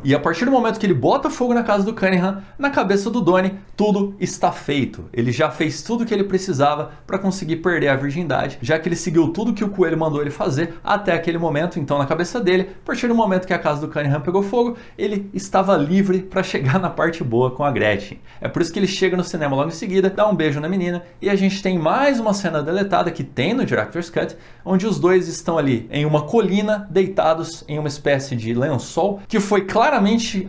E a partir do momento que ele bota fogo na casa do Cunningham, na cabeça do Donnie, tudo está feito. Ele já fez tudo o que ele precisava para conseguir perder a virgindade, já que ele seguiu tudo que o coelho mandou ele fazer até aquele momento. Então, na cabeça dele, a partir do momento que a casa do Cunningham pegou fogo, ele estava livre para chegar na parte boa com a Gretchen. É por isso que ele chega no cinema logo em seguida, dá um beijo na menina, e a gente tem mais uma cena deletada que tem no Director's Cut, onde os dois estão ali em uma colina, deitados em uma espécie de lençol, que foi claramente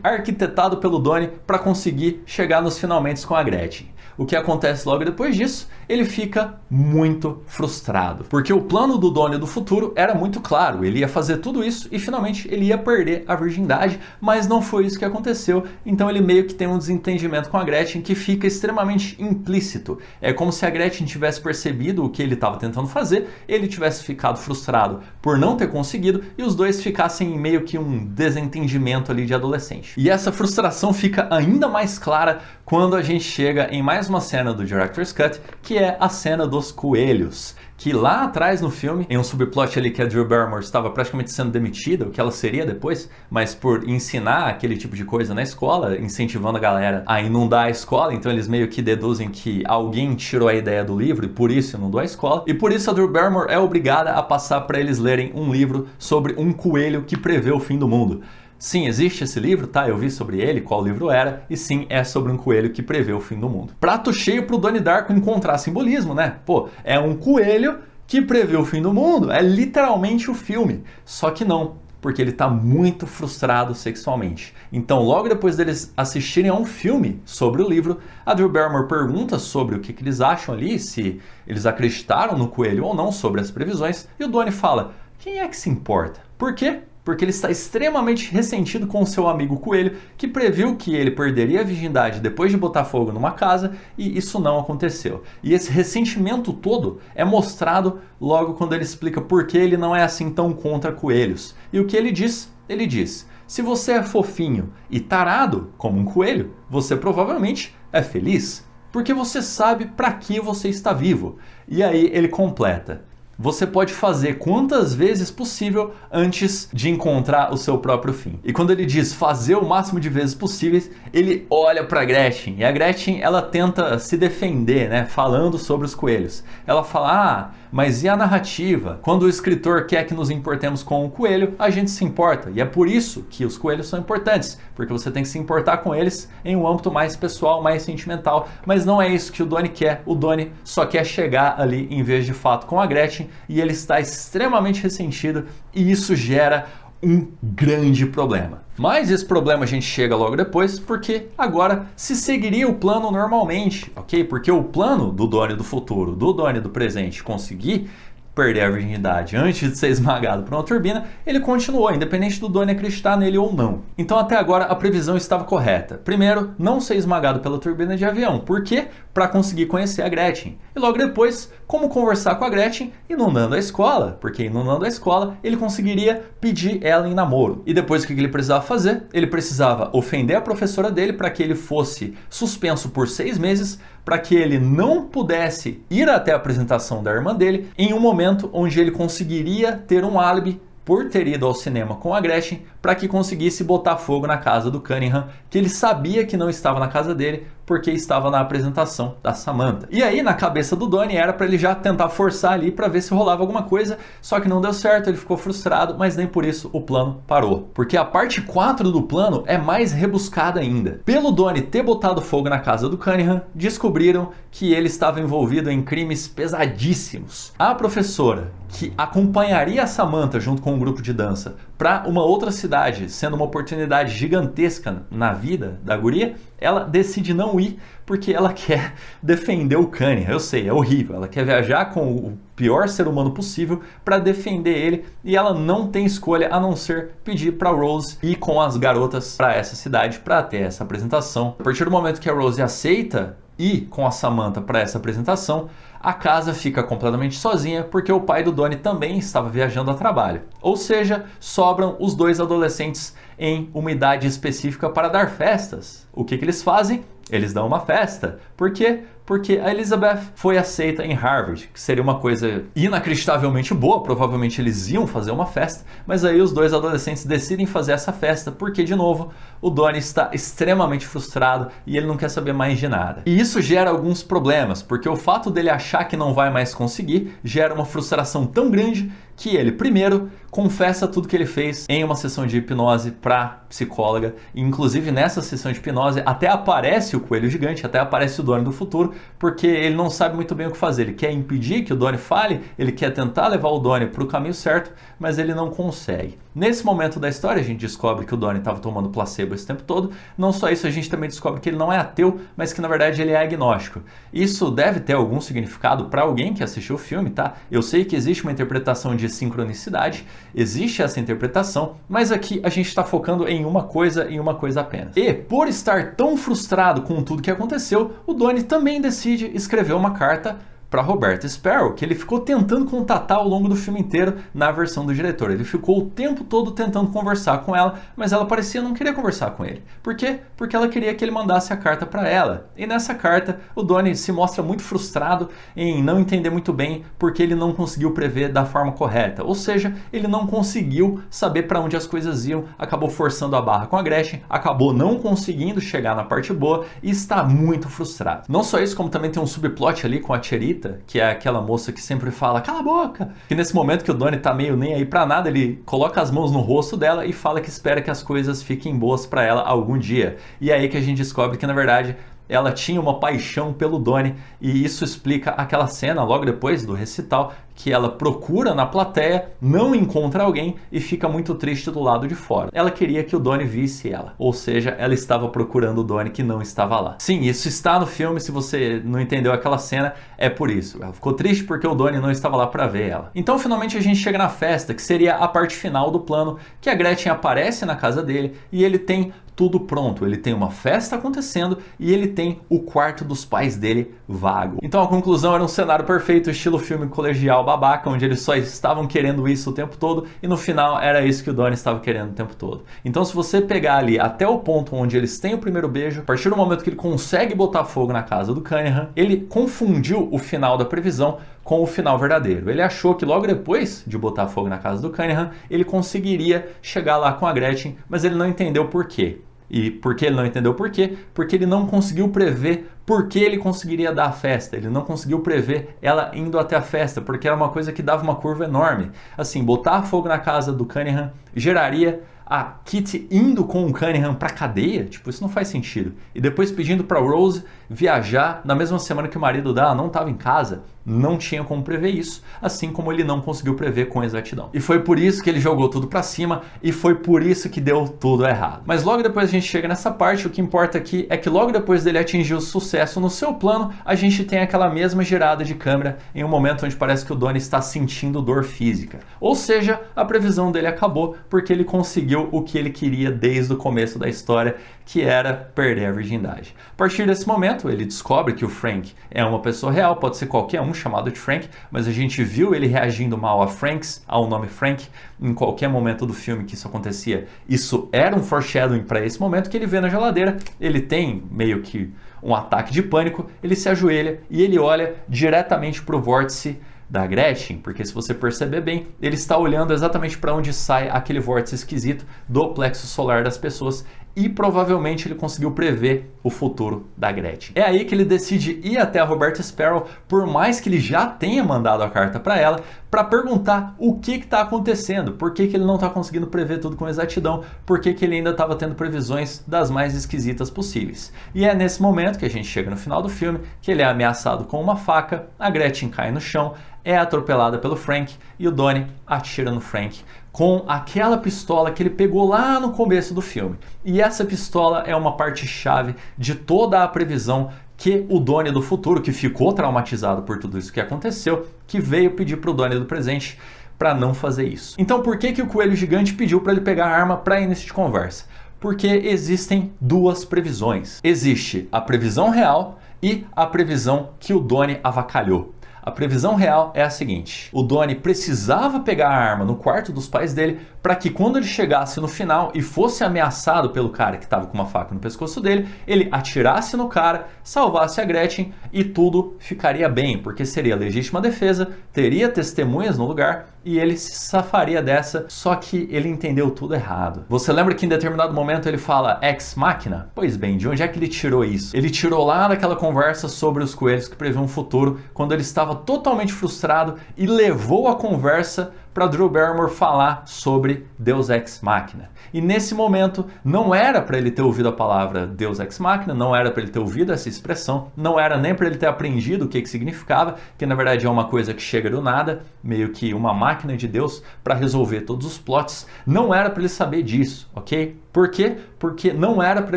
arquitetado pelo Donnie para conseguir chegar nos finalmente com a Gretchen. O que acontece logo depois disso? Ele fica muito frustrado, porque o plano do Donnie do futuro era muito claro, ele ia fazer tudo isso e finalmente ele ia perder a virgindade, mas não foi isso que aconteceu, então ele meio que tem um desentendimento com a Gretchen que fica extremamente implícito. É como se a Gretchen tivesse percebido o que ele estava tentando fazer, ele tivesse ficado frustrado por não ter conseguido e os dois ficassem em meio que um desentendimento ali de adolescente. E essa frustração fica ainda mais clara quando a gente chega em mais uma cena do Director's Cut, que é a cena dos coelhos. Que lá atrás no filme, em um subplot ali que a Drew Barrymore estava praticamente sendo demitida, o que ela seria depois, mas por ensinar aquele tipo de coisa na escola, incentivando a galera a inundar a escola, então eles meio que deduzem que alguém tirou a ideia do livro e por isso inundou a escola, e por isso a Drew Barrymore é obrigada a passar para eles lerem um livro sobre um coelho que prevê o fim do mundo. Sim, existe esse livro, tá? Eu vi sobre ele, qual livro era, e sim, é sobre um coelho que prevê o fim do mundo. Prato cheio pro Donnie Darko encontrar simbolismo, né? Pô, é um coelho que prevê o fim do mundo, é literalmente o filme. Só que não, porque ele tá muito frustrado sexualmente. Então, logo depois deles assistirem a um filme sobre o livro, a Drew Barrymore pergunta sobre o que eles acham ali, se eles acreditaram no coelho ou não, sobre as previsões, e o Donnie fala, quem é que se importa? Por quê? Porque ele está extremamente ressentido com o seu amigo coelho, que previu que ele perderia a virgindade depois de botar fogo numa casa, e isso não aconteceu. E esse ressentimento todo é mostrado logo quando ele explica por que ele não é assim tão contra coelhos. E o que ele diz? Ele diz, se você é fofinho e tarado como um coelho, você provavelmente é feliz, porque você sabe para que você está vivo. E aí ele completa, você pode fazer quantas vezes possível antes de encontrar o seu próprio fim. E quando ele diz fazer o máximo de vezes possíveis, ele olha para Gretchen. E a Gretchen, ela tenta se defender, né, falando sobre os coelhos. Ela fala, mas e a narrativa? Quando o escritor quer que nos importemos com o coelho, a gente se importa. E é por isso que os coelhos são importantes, porque você tem que se importar com eles em um âmbito mais pessoal, mais sentimental. Mas não é isso que o Donnie quer. O Donnie só quer chegar ali, em vez de fato, com a Gretchen, e ele está extremamente ressentido e isso gera um grande problema. Mas esse problema a gente chega logo depois, porque agora se seguiria o plano normalmente, ok? Porque o plano do Donnie do futuro, do Donnie do presente conseguir perder a virgindade antes de ser esmagado por uma turbina, ele continuou, independente do Donnie acreditar nele ou não. Então até agora a previsão estava correta. Primeiro, não ser esmagado pela turbina de avião. Por quê? Para conseguir conhecer a Gretchen. E logo depois, como conversar com a Gretchen inundando a escola, porque inundando a escola ele conseguiria pedir ela em namoro. E depois o que ele precisava fazer? Ele precisava ofender a professora dele para que ele fosse suspenso por 6 meses, para que ele não pudesse ir até a apresentação da irmã dele em um momento onde ele conseguiria ter um álibi por ter ido ao cinema com a Gretchen para que conseguisse botar fogo na casa do Cunningham, que ele sabia que não estava na casa dele porque estava na apresentação da Samantha. E aí, na cabeça do Donnie, era para ele já tentar forçar ali para ver se rolava alguma coisa, só que não deu certo, ele ficou frustrado, mas nem por isso o plano parou. Porque a parte 4 do plano é mais rebuscada ainda. Pelo Donnie ter botado fogo na casa do Cunningham, descobriram que ele estava envolvido em crimes pesadíssimos. A professora, que acompanharia a Samantha junto com um grupo de dança para uma outra cidade, sendo uma oportunidade gigantesca na vida da guria, ela decide não ir porque ela quer defender o Cunningham. Eu sei, é horrível. Ela quer viajar com o pior ser humano possível para defender ele e ela não tem escolha a não ser pedir para Rose ir com as garotas para essa cidade para ter essa apresentação. A partir do momento que a Rose aceita ir com a Samantha para essa apresentação, a casa fica completamente sozinha porque o pai do Donnie também estava viajando a trabalho. Ou seja, sobram os dois adolescentes em uma idade específica para dar festas. O que eles fazem? Eles dão uma festa. Por quê? Porque a Elizabeth foi aceita em Harvard, que seria uma coisa inacreditavelmente boa, provavelmente eles iam fazer uma festa, mas aí os dois adolescentes decidem fazer essa festa, porque, de novo, o Donnie está extremamente frustrado e ele não quer saber mais de nada. E isso gera alguns problemas, porque o fato dele achar que não vai mais conseguir gera uma frustração tão grande que ele, primeiro, confessa tudo que ele fez em uma sessão de hipnose para psicóloga, e inclusive nessa sessão de hipnose até aparece o coelho gigante, até aparece o Donnie do futuro, porque ele não sabe muito bem o que fazer. Ele quer impedir que o Donnie fale, ele quer tentar levar o Donnie para o caminho certo, mas ele não consegue. Nesse momento da história a gente descobre que o Donnie estava tomando placebo esse tempo todo. Não só isso, a gente também descobre que ele não é ateu, mas que na verdade ele é agnóstico. Isso deve ter algum significado para alguém que assistiu o filme, tá? Eu sei que existe uma interpretação de sincronicidade, existe essa interpretação, mas aqui a gente está focando em uma coisa e uma coisa apenas. E por estar tão frustrado com tudo que aconteceu, o Donnie também decide escrever uma carta para Roberta Sparrow, que ele ficou tentando contatar ao longo do filme inteiro na versão do diretor. Ele ficou o tempo todo tentando conversar com ela, mas ela parecia não querer conversar com ele. Por quê? Porque ela queria que ele mandasse a carta para ela. E nessa carta, o Donnie se mostra muito frustrado em não entender muito bem porque ele não conseguiu prever da forma correta. Ou seja, ele não conseguiu saber para onde as coisas iam, acabou forçando a barra com a Gretchen, acabou não conseguindo chegar na parte boa e está muito frustrado. Não só isso, como também tem um subplot ali com a Cherita, que é aquela moça que sempre fala cala a boca, que nesse momento que o Donnie tá meio nem aí pra nada, ele coloca as mãos no rosto dela e fala que espera que as coisas fiquem boas pra ela algum dia. E é aí que a gente descobre que na verdade ela tinha uma paixão pelo Donnie, e isso explica aquela cena logo depois do recital que ela procura na plateia, não encontra alguém e fica muito triste do lado de fora. Ela queria que o Donnie visse ela, ou seja, ela estava procurando o Donnie que não estava lá. Sim, isso está no filme, se você não entendeu aquela cena, é por isso. Ela ficou triste porque o Donnie não estava lá para ver ela. Então finalmente a gente chega na festa, que seria a parte final do plano, que a Gretchen aparece na casa dele e ele tem tudo pronto. Ele tem uma festa acontecendo e ele tem o quarto dos pais dele vago. Então a conclusão era um cenário perfeito, estilo filme colegial babaca, onde eles só estavam querendo isso o tempo todo e no final era isso que o Donnie estava querendo o tempo todo. Então se você pegar ali até o ponto onde eles têm o primeiro beijo, a partir do momento que ele consegue botar fogo na casa do Cunningham, ele confundiu o final da previsão com o final verdadeiro. Ele achou que logo depois de botar fogo na casa do Cunningham, ele conseguiria chegar lá com a Gretchen, mas ele não entendeu por quê. E por que ele não entendeu por quê? Porque ele não conseguiu prever por que ele conseguiria dar a festa. Ele não conseguiu prever ela indo até a festa, porque era uma coisa que dava uma curva enorme. Assim, botar fogo na casa do Cunningham geraria a Kitty indo com o Cunningham pra cadeia. Tipo, isso não faz sentido. E depois pedindo pra Rose viajar na mesma semana que o marido dela não estava em casa. Não tinha como prever isso, assim como ele não conseguiu prever com exatidão. E foi por isso que ele jogou tudo pra cima e foi por isso que deu tudo errado. Mas logo depois a gente chega nessa parte, o que importa aqui é que logo depois dele atingir o sucesso no seu plano, a gente tem aquela mesma girada de câmera em um momento onde parece que o Donnie está sentindo dor física. Ou seja, a previsão dele acabou porque ele conseguiu o que ele queria desde o começo da história, que era perder a virgindade. A partir desse momento, ele descobre que o Frank é uma pessoa real, pode ser qualquer um chamado de Frank, mas a gente viu ele reagindo mal a Franks, ao nome Frank, em qualquer momento do filme que isso acontecia. Isso era um foreshadowing para esse momento que ele vê na geladeira, ele tem meio que um ataque de pânico, ele se ajoelha e ele olha diretamente para o vórtice da Gretchen, porque se você perceber bem, ele está olhando exatamente para onde sai aquele vórtice esquisito do plexo solar das pessoas e provavelmente ele conseguiu prever o futuro da Gretchen. É aí que ele decide ir até a Roberta Sparrow, por mais que ele já tenha mandado a carta para ela, para perguntar o que está acontecendo, por que ele não está conseguindo prever tudo com exatidão, por que ele ainda estava tendo previsões das mais esquisitas possíveis. E é nesse momento que a gente chega no final do filme, que ele é ameaçado com uma faca, a Gretchen cai no chão, é atropelada pelo Frank e o Donnie atira no Frank com aquela pistola que ele pegou lá no começo do filme. E essa pistola é uma parte chave de toda a previsão que o Donnie do futuro, que ficou traumatizado por tudo isso que aconteceu, que veio pedir para o Donnie do presente para não fazer isso. Então por que o Coelho Gigante pediu para ele pegar a arma para início de conversa? Porque existem duas previsões. Existe a previsão real e a previsão que o Donnie avacalhou. A previsão real é a seguinte: o Donnie precisava pegar a arma no quarto dos pais dele para que quando ele chegasse no final e fosse ameaçado pelo cara que estava com uma faca no pescoço dele, ele atirasse no cara, salvasse a Gretchen e tudo ficaria bem, porque seria legítima defesa, teria testemunhas no lugar e ele se safaria dessa, só que ele entendeu tudo errado. Você lembra que em determinado momento ele fala ex machina? Pois bem, de onde é que ele tirou isso? Ele tirou lá daquela conversa sobre os coelhos que previam um futuro, quando ele estava totalmente frustrado e levou a conversa para Drew Barrymore falar sobre Deus Ex Machina. E nesse momento não era para ele ter ouvido a palavra Deus Ex Machina, não era para ele ter ouvido essa expressão, não era nem para ele ter aprendido o que significava, que na verdade é uma coisa que chega do nada, meio que uma máquina de Deus para resolver todos os plots. Não era para ele saber disso, ok? Por quê? Porque não era para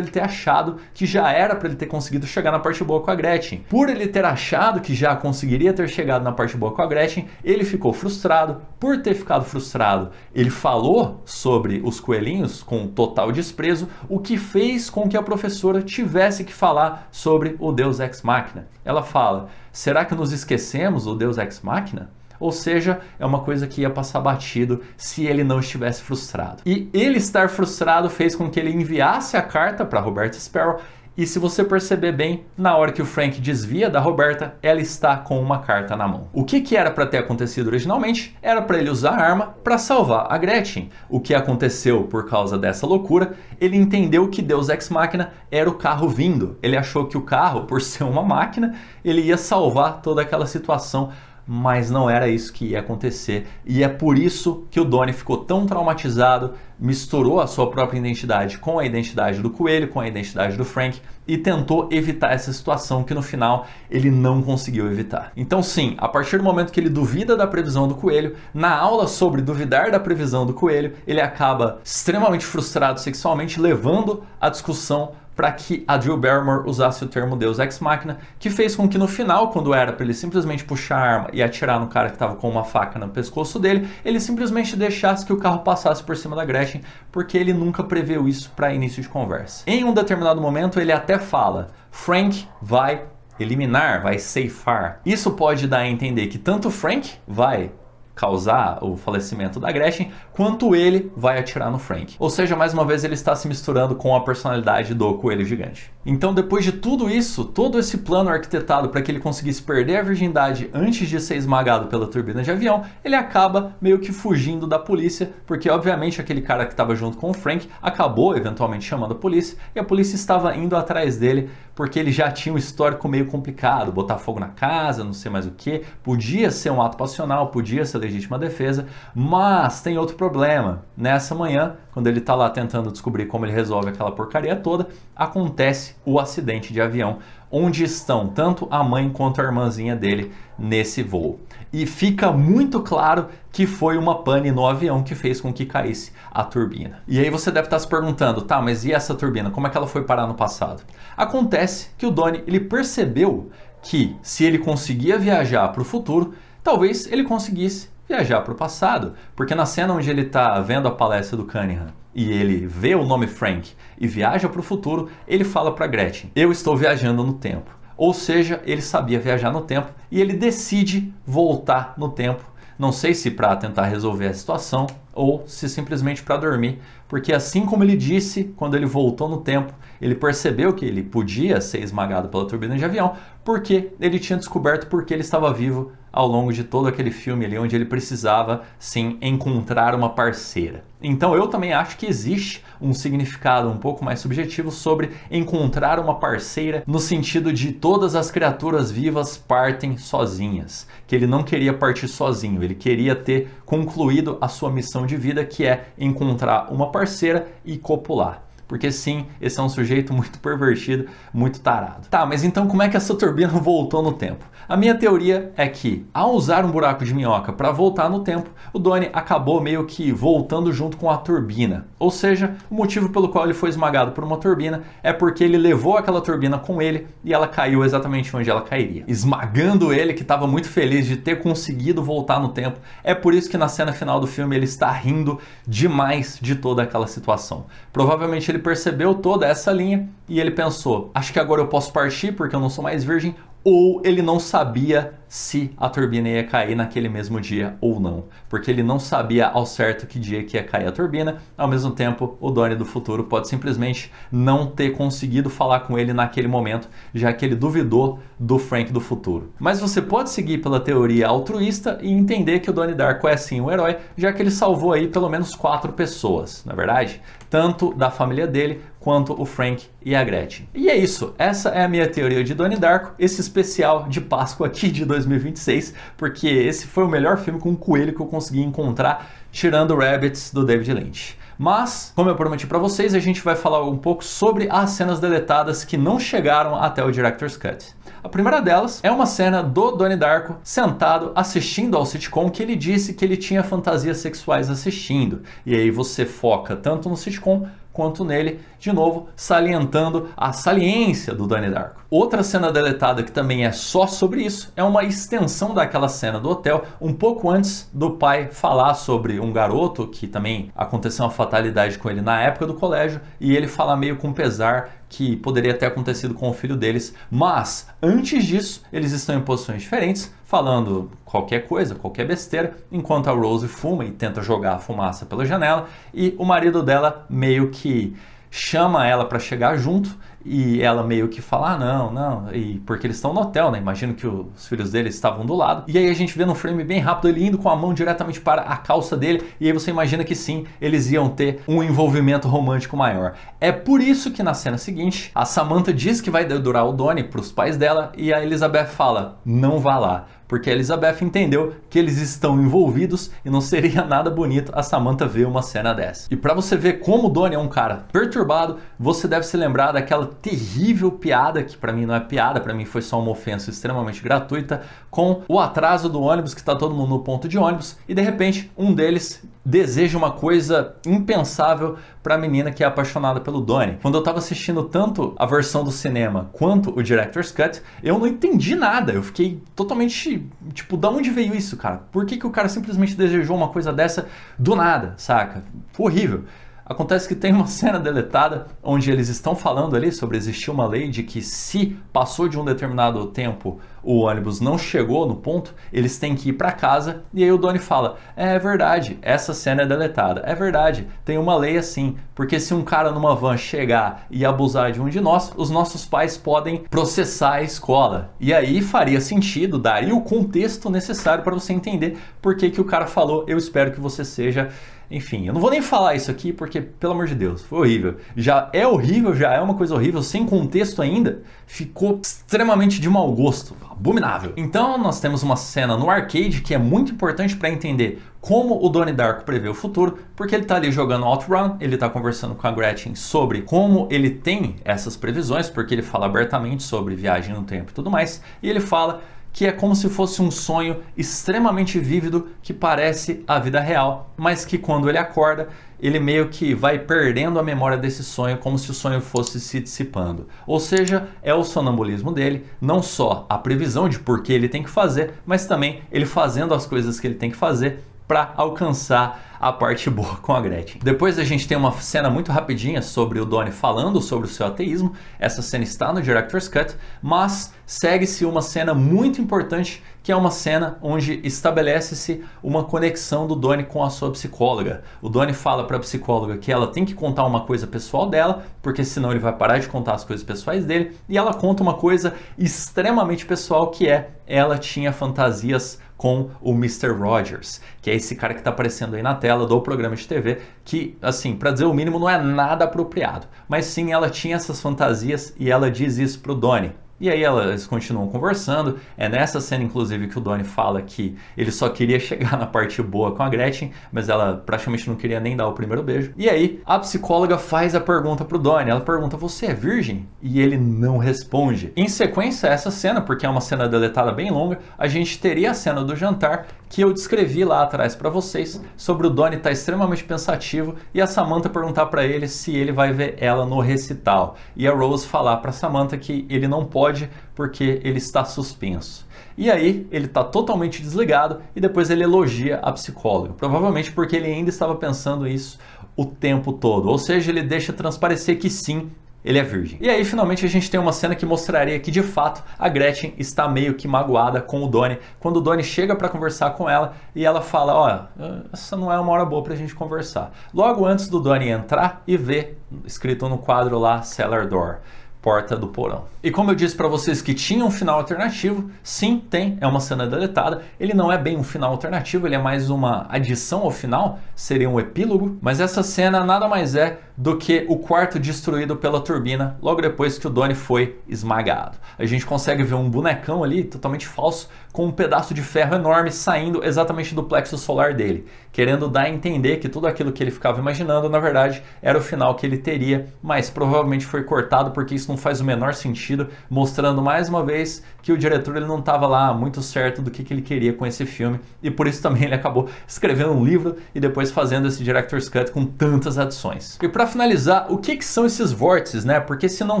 ele ter achado que já era para ele ter conseguido chegar na parte boa com a Gretchen. Por ele ter achado que já conseguiria ter chegado na parte boa com a Gretchen, ele ficou frustrado. Por ter ficado frustrado, ele falou sobre os coelhinhos com total desprezo, o que fez com que a professora tivesse que falar sobre o Deus Ex Machina. Ela fala: será que nos esquecemos do Deus Ex Machina? Ou seja, é uma coisa que ia passar batido se ele não estivesse frustrado. E ele estar frustrado fez com que ele enviasse a carta para Roberta Sparrow. E se você perceber bem, na hora que o Frank desvia da Roberta, ela está com uma carta na mão. O que era para ter acontecido originalmente era para ele usar a arma para salvar a Gretchen. O que aconteceu por causa dessa loucura, ele entendeu que Deus Ex Machina era o carro vindo. Ele achou que o carro, por ser uma máquina, ele ia salvar toda aquela situação. Mas não era isso que ia acontecer. E é por isso que o Donnie ficou tão traumatizado, misturou a sua própria identidade com a identidade do coelho, com a identidade do Frank, e tentou evitar essa situação que no final ele não conseguiu evitar. Então sim, a partir do momento que ele duvida da previsão do coelho, na aula sobre duvidar da previsão do coelho, ele acaba extremamente frustrado sexualmente, levando a discussão para que a Drew Barrymore usasse o termo Deus Ex Machina, que fez com que no final, quando era para ele simplesmente puxar a arma e atirar no cara que estava com uma faca no pescoço dele, ele simplesmente deixasse que o carro passasse por cima da Gretchen, porque ele nunca preveu isso para início de conversa. Em um determinado momento, ele até fala: Frank vai eliminar, vai ceifar. Isso pode dar a entender que tanto Frank vai causar o falecimento da Gretchen, quanto ele vai atirar no Frank. Ou seja, mais uma vez ele está se misturando com a personalidade do Coelho Gigante. Então, depois de tudo isso, todo esse plano arquitetado para que ele conseguisse perder a virgindade antes de ser esmagado pela turbina de avião, ele acaba meio que fugindo da polícia, porque obviamente aquele cara que estava junto com o Frank acabou eventualmente chamando a polícia, e a polícia estava indo atrás dele, porque ele já tinha um histórico meio complicado, botar fogo na casa, não sei mais o que, podia ser um ato passional, podia ser legítima defesa, mas tem outro problema. Nessa manhã, quando ele está lá tentando descobrir como ele resolve aquela porcaria toda, acontece o acidente de avião, onde estão tanto a mãe quanto a irmãzinha dele nesse voo. E fica muito claro que foi uma pane no avião que fez com que caísse a turbina. E aí você deve estar se perguntando: tá, mas e essa turbina? Como é que ela foi parar no passado? Acontece que o Donnie, ele percebeu que se ele conseguia viajar para o futuro, talvez ele conseguisse viajar para o passado, porque na cena onde ele está vendo a palestra do Cunningham e ele vê o nome Frank e viaja para o futuro, ele fala para Gretchen: eu estou viajando no tempo. Ou seja, ele sabia viajar no tempo e ele decide voltar no tempo. Não sei se para tentar resolver a situação ou se simplesmente para dormir, porque assim como ele disse, quando ele voltou no tempo, ele percebeu que ele podia ser esmagado pela turbina de avião, porque ele tinha descoberto porque ele estava vivo ao longo de todo aquele filme ali, onde ele precisava, sim, encontrar uma parceira. Então eu também acho que existe um significado um pouco mais subjetivo sobre encontrar uma parceira, no sentido de todas as criaturas vivas partem sozinhas, que ele não queria partir sozinho, ele queria ter concluído a sua missão de vida, que é encontrar uma parceira e copular. porque sim, esse é um sujeito muito pervertido, muito tarado. Tá, mas então como é que essa turbina voltou no tempo? A minha teoria é que, ao usar um buraco de minhoca para voltar no tempo, o Donnie acabou meio que voltando junto com a turbina. Ou seja, o motivo pelo qual ele foi esmagado por uma turbina é porque ele levou aquela turbina com ele e ela caiu exatamente onde ela cairia, esmagando ele, que estava muito feliz de ter conseguido voltar no tempo. É por isso que na cena final do filme ele está rindo demais de toda aquela situação. Provavelmente ele percebeu toda essa linha e ele pensou, acho que agora eu posso partir porque eu não sou mais virgem, ou ele não sabia se a turbina ia cair naquele mesmo dia ou não, porque ele não sabia ao certo que dia que ia cair a turbina. Ao mesmo tempo, o Donnie do futuro pode simplesmente não ter conseguido falar com ele naquele momento, já que ele duvidou do Frank do futuro. Mas você pode seguir pela teoria altruísta e entender que o Donnie Darko é sim um herói, já que ele salvou aí pelo menos 4 pessoas, na verdade, tanto da família dele quanto o Frank e a Gretchen. E é isso, essa é a minha teoria de Donnie Darko, esse especial de Páscoa aqui de 2026, porque esse foi o melhor filme com um coelho que eu consegui encontrar, tirando Rabbids do David Lynch. Mas, como eu prometi para vocês, a gente vai falar um pouco sobre as cenas deletadas que não chegaram até o Director's Cut. A primeira delas é uma cena do Donnie Darko sentado assistindo ao sitcom que ele disse que ele tinha fantasias sexuais assistindo. E aí você foca tanto no sitcom quanto nele, de novo, salientando a saliência do Donnie Darko. Outra cena deletada que também é só sobre isso é uma extensão daquela cena do hotel, um pouco antes do pai falar sobre um garoto que também aconteceu uma fatalidade com ele na época do colégio, e ele fala meio com pesar que poderia ter acontecido com o filho deles, mas antes disso eles estão em posições diferentes, falando qualquer coisa, qualquer besteira, enquanto a Rose fuma e tenta jogar a fumaça pela janela, e o marido dela meio que chama ela para chegar junto, e ela meio que fala, não, e porque eles estão no hotel, né? Imagino que os filhos dele estavam do lado. E aí a gente vê num frame bem rápido ele indo com a mão diretamente para a calça dele, e aí você imagina que sim, eles iam ter um envolvimento romântico maior. É por isso que na cena seguinte, a Samantha diz que vai dedurar o Donnie para os pais dela, e a Elizabeth fala, não vá lá. Porque a Elizabeth entendeu que eles estão envolvidos e não seria nada bonito a Samantha ver uma cena dessa. E para você ver como o Donnie é um cara perturbado, você deve se lembrar daquela terrível piada, que para mim não é piada, para mim foi só uma ofensa extremamente gratuita, com o atraso do ônibus, que está todo mundo no ponto de ônibus, e de repente um deles deseja uma coisa impensável para a menina que é apaixonada pelo Donnie. Quando eu estava assistindo tanto a versão do cinema quanto o Director's Cut, eu não entendi nada. Eu fiquei totalmente, tipo, da onde veio isso, cara? Por que o cara simplesmente desejou uma coisa dessa do nada, saca? Horrível. Acontece que tem uma cena deletada onde eles estão falando ali sobre existir uma lei de que se passou de um determinado tempo o ônibus não chegou no ponto, eles têm que ir para casa, e aí o Donnie fala, é verdade, essa cena é deletada, é verdade, tem uma lei assim, porque se um cara numa van chegar e abusar de um de nós, os nossos pais podem processar a escola. E aí faria sentido, daria o contexto necessário para você entender por que o cara falou, eu espero que você seja... Enfim, eu não vou nem falar isso aqui porque, pelo amor de Deus, foi horrível. Já é horrível, já é uma coisa horrível, sem contexto ainda, ficou extremamente de mau gosto, abominável. Então nós temos uma cena no arcade que é muito importante para entender como o Donnie Darko prevê o futuro, porque ele tá ali jogando OutRun, ele tá conversando com a Gretchen sobre como ele tem essas previsões, porque ele fala abertamente sobre viagem no tempo e tudo mais, e ele fala que é como se fosse um sonho extremamente vívido que parece a vida real, mas que quando ele acorda, ele meio que vai perdendo a memória desse sonho, como se o sonho fosse se dissipando. Ou seja, é o sonambulismo dele, não só a previsão de por que ele tem que fazer, mas também ele fazendo as coisas que ele tem que fazer para alcançar a parte boa com a Gretchen. Depois a gente tem uma cena muito rapidinha sobre o Donnie falando sobre o seu ateísmo. Essa cena está no Director's Cut, mas segue-se uma cena muito importante, que é uma cena onde estabelece-se uma conexão do Donnie com a sua psicóloga. O Donnie fala para a psicóloga que ela tem que contar uma coisa pessoal dela, porque senão ele vai parar de contar as coisas pessoais dele, e ela conta uma coisa extremamente pessoal, que é ela tinha fantasias com o Mr. Rogers, que é esse cara que está aparecendo aí na tela do programa de TV, que, assim, para dizer o mínimo, não é nada apropriado. Mas sim, ela tinha essas fantasias e ela diz isso pro Donnie. E aí eles continuam conversando. É nessa cena, inclusive, que o Donnie fala que ele só queria chegar na parte boa com a Gretchen, mas ela praticamente não queria nem dar o primeiro beijo. E aí a psicóloga faz a pergunta pro Donnie. Ela pergunta: você é virgem? E ele não responde. Em sequência a essa cena, porque é uma cena deletada bem longa, a gente teria a cena do jantar que eu descrevi lá atrás para vocês, sobre o Donnie estar extremamente pensativo e a Samantha perguntar para ele se ele vai ver ela no recital. E a Rose falar para Samantha que ele não pode porque ele está suspenso. E aí ele está totalmente desligado e depois ele elogia a psicóloga, provavelmente porque ele ainda estava pensando isso o tempo todo, ou seja, ele deixa transparecer que sim, ele é virgem. E aí finalmente a gente tem uma cena que mostraria que de fato a Gretchen está meio que magoada com o Donnie, quando o Donnie chega para conversar com ela e ela fala: ó, essa não é uma hora boa pra gente conversar. Logo antes do Donnie entrar e ver escrito no quadro lá Cellar Door, porta do porão. E como eu disse para vocês que tinha um final alternativo, sim, tem, é uma cena deletada. Ele não é bem um final alternativo, ele é mais uma adição ao final, seria um epílogo, mas essa cena nada mais é do que o quarto destruído pela turbina logo depois que o Donnie foi esmagado. A gente consegue ver um bonecão ali totalmente falso com um pedaço de ferro enorme saindo exatamente do plexo solar dele, querendo dar a entender que tudo aquilo que ele ficava imaginando na verdade era o final que ele teria, mas provavelmente foi cortado porque isso não faz o menor sentido, mostrando mais uma vez que o diretor ele não estava lá muito certo do que ele queria com esse filme e por isso também ele acabou escrevendo um livro e depois fazendo esse Director's Cut com tantas adições. E para finalizar, o que são esses vórtices, né? Porque se não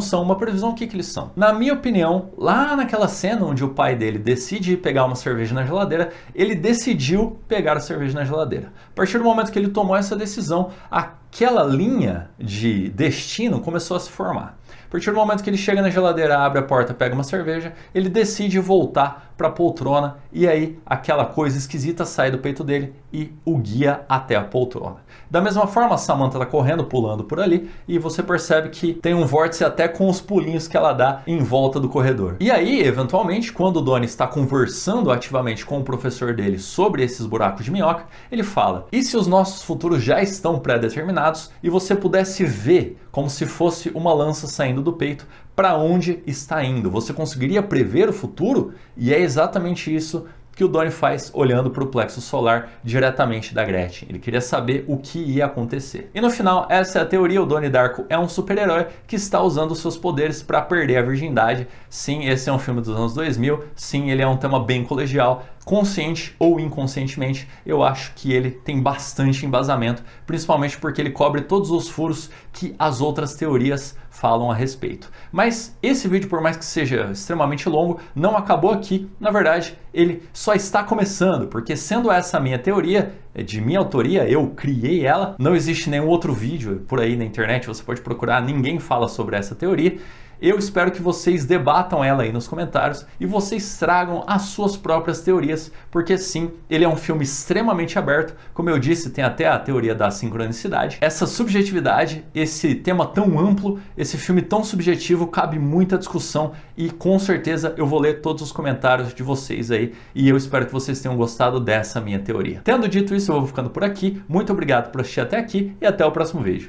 são uma previsão, o que eles são? Na minha opinião, lá naquela cena onde o pai dele decide pegar uma cerveja na geladeira, ele decidiu pegar a cerveja na geladeira. A partir do momento que ele tomou essa decisão, aquela linha de destino começou a se formar. A partir do momento que ele chega na geladeira, abre a porta, pega uma cerveja, ele decide voltar para a poltrona e aí aquela coisa esquisita sai do peito dele e o guia até a poltrona. Da mesma forma, a Samantha está correndo, pulando por ali e você percebe que tem um vórtice até com os pulinhos que ela dá em volta do corredor. E aí, eventualmente, quando o Donnie está conversando ativamente com o professor dele sobre esses buracos de minhoca, ele fala: e se os nossos futuros já estão pré-determinados e você pudesse ver como se fosse uma lança saindo do peito para onde está indo? Você conseguiria prever o futuro? E é exatamente isso que o Donnie faz olhando para o plexo solar diretamente da Gretchen. Ele queria saber o que ia acontecer. E no final, essa é a teoria. O Donnie Darko é um super-herói que está usando seus poderes para perder a virgindade. Sim, esse é um filme dos anos 2000. Sim, ele é um tema bem colegial. Consciente ou inconscientemente, eu acho que ele tem bastante embasamento, principalmente porque ele cobre todos os furos que as outras teorias falam a respeito. Mas esse vídeo, por mais que seja extremamente longo, não acabou aqui. Na verdade, ele só está começando, porque sendo essa a minha teoria, de minha autoria, eu criei ela, não existe nenhum outro vídeo por aí na internet, você pode procurar, ninguém fala sobre essa teoria. Eu espero que vocês debatam ela aí nos comentários e vocês tragam as suas próprias teorias, porque sim, ele é um filme extremamente aberto. Como eu disse, tem até a teoria da sincronicidade. Essa subjetividade, esse tema tão amplo, esse filme tão subjetivo, cabe muita discussão e com certeza eu vou ler todos os comentários de vocês aí e eu espero que vocês tenham gostado dessa minha teoria. Tendo dito isso, eu vou ficando por aqui. Muito obrigado por assistir até aqui e até o próximo vídeo.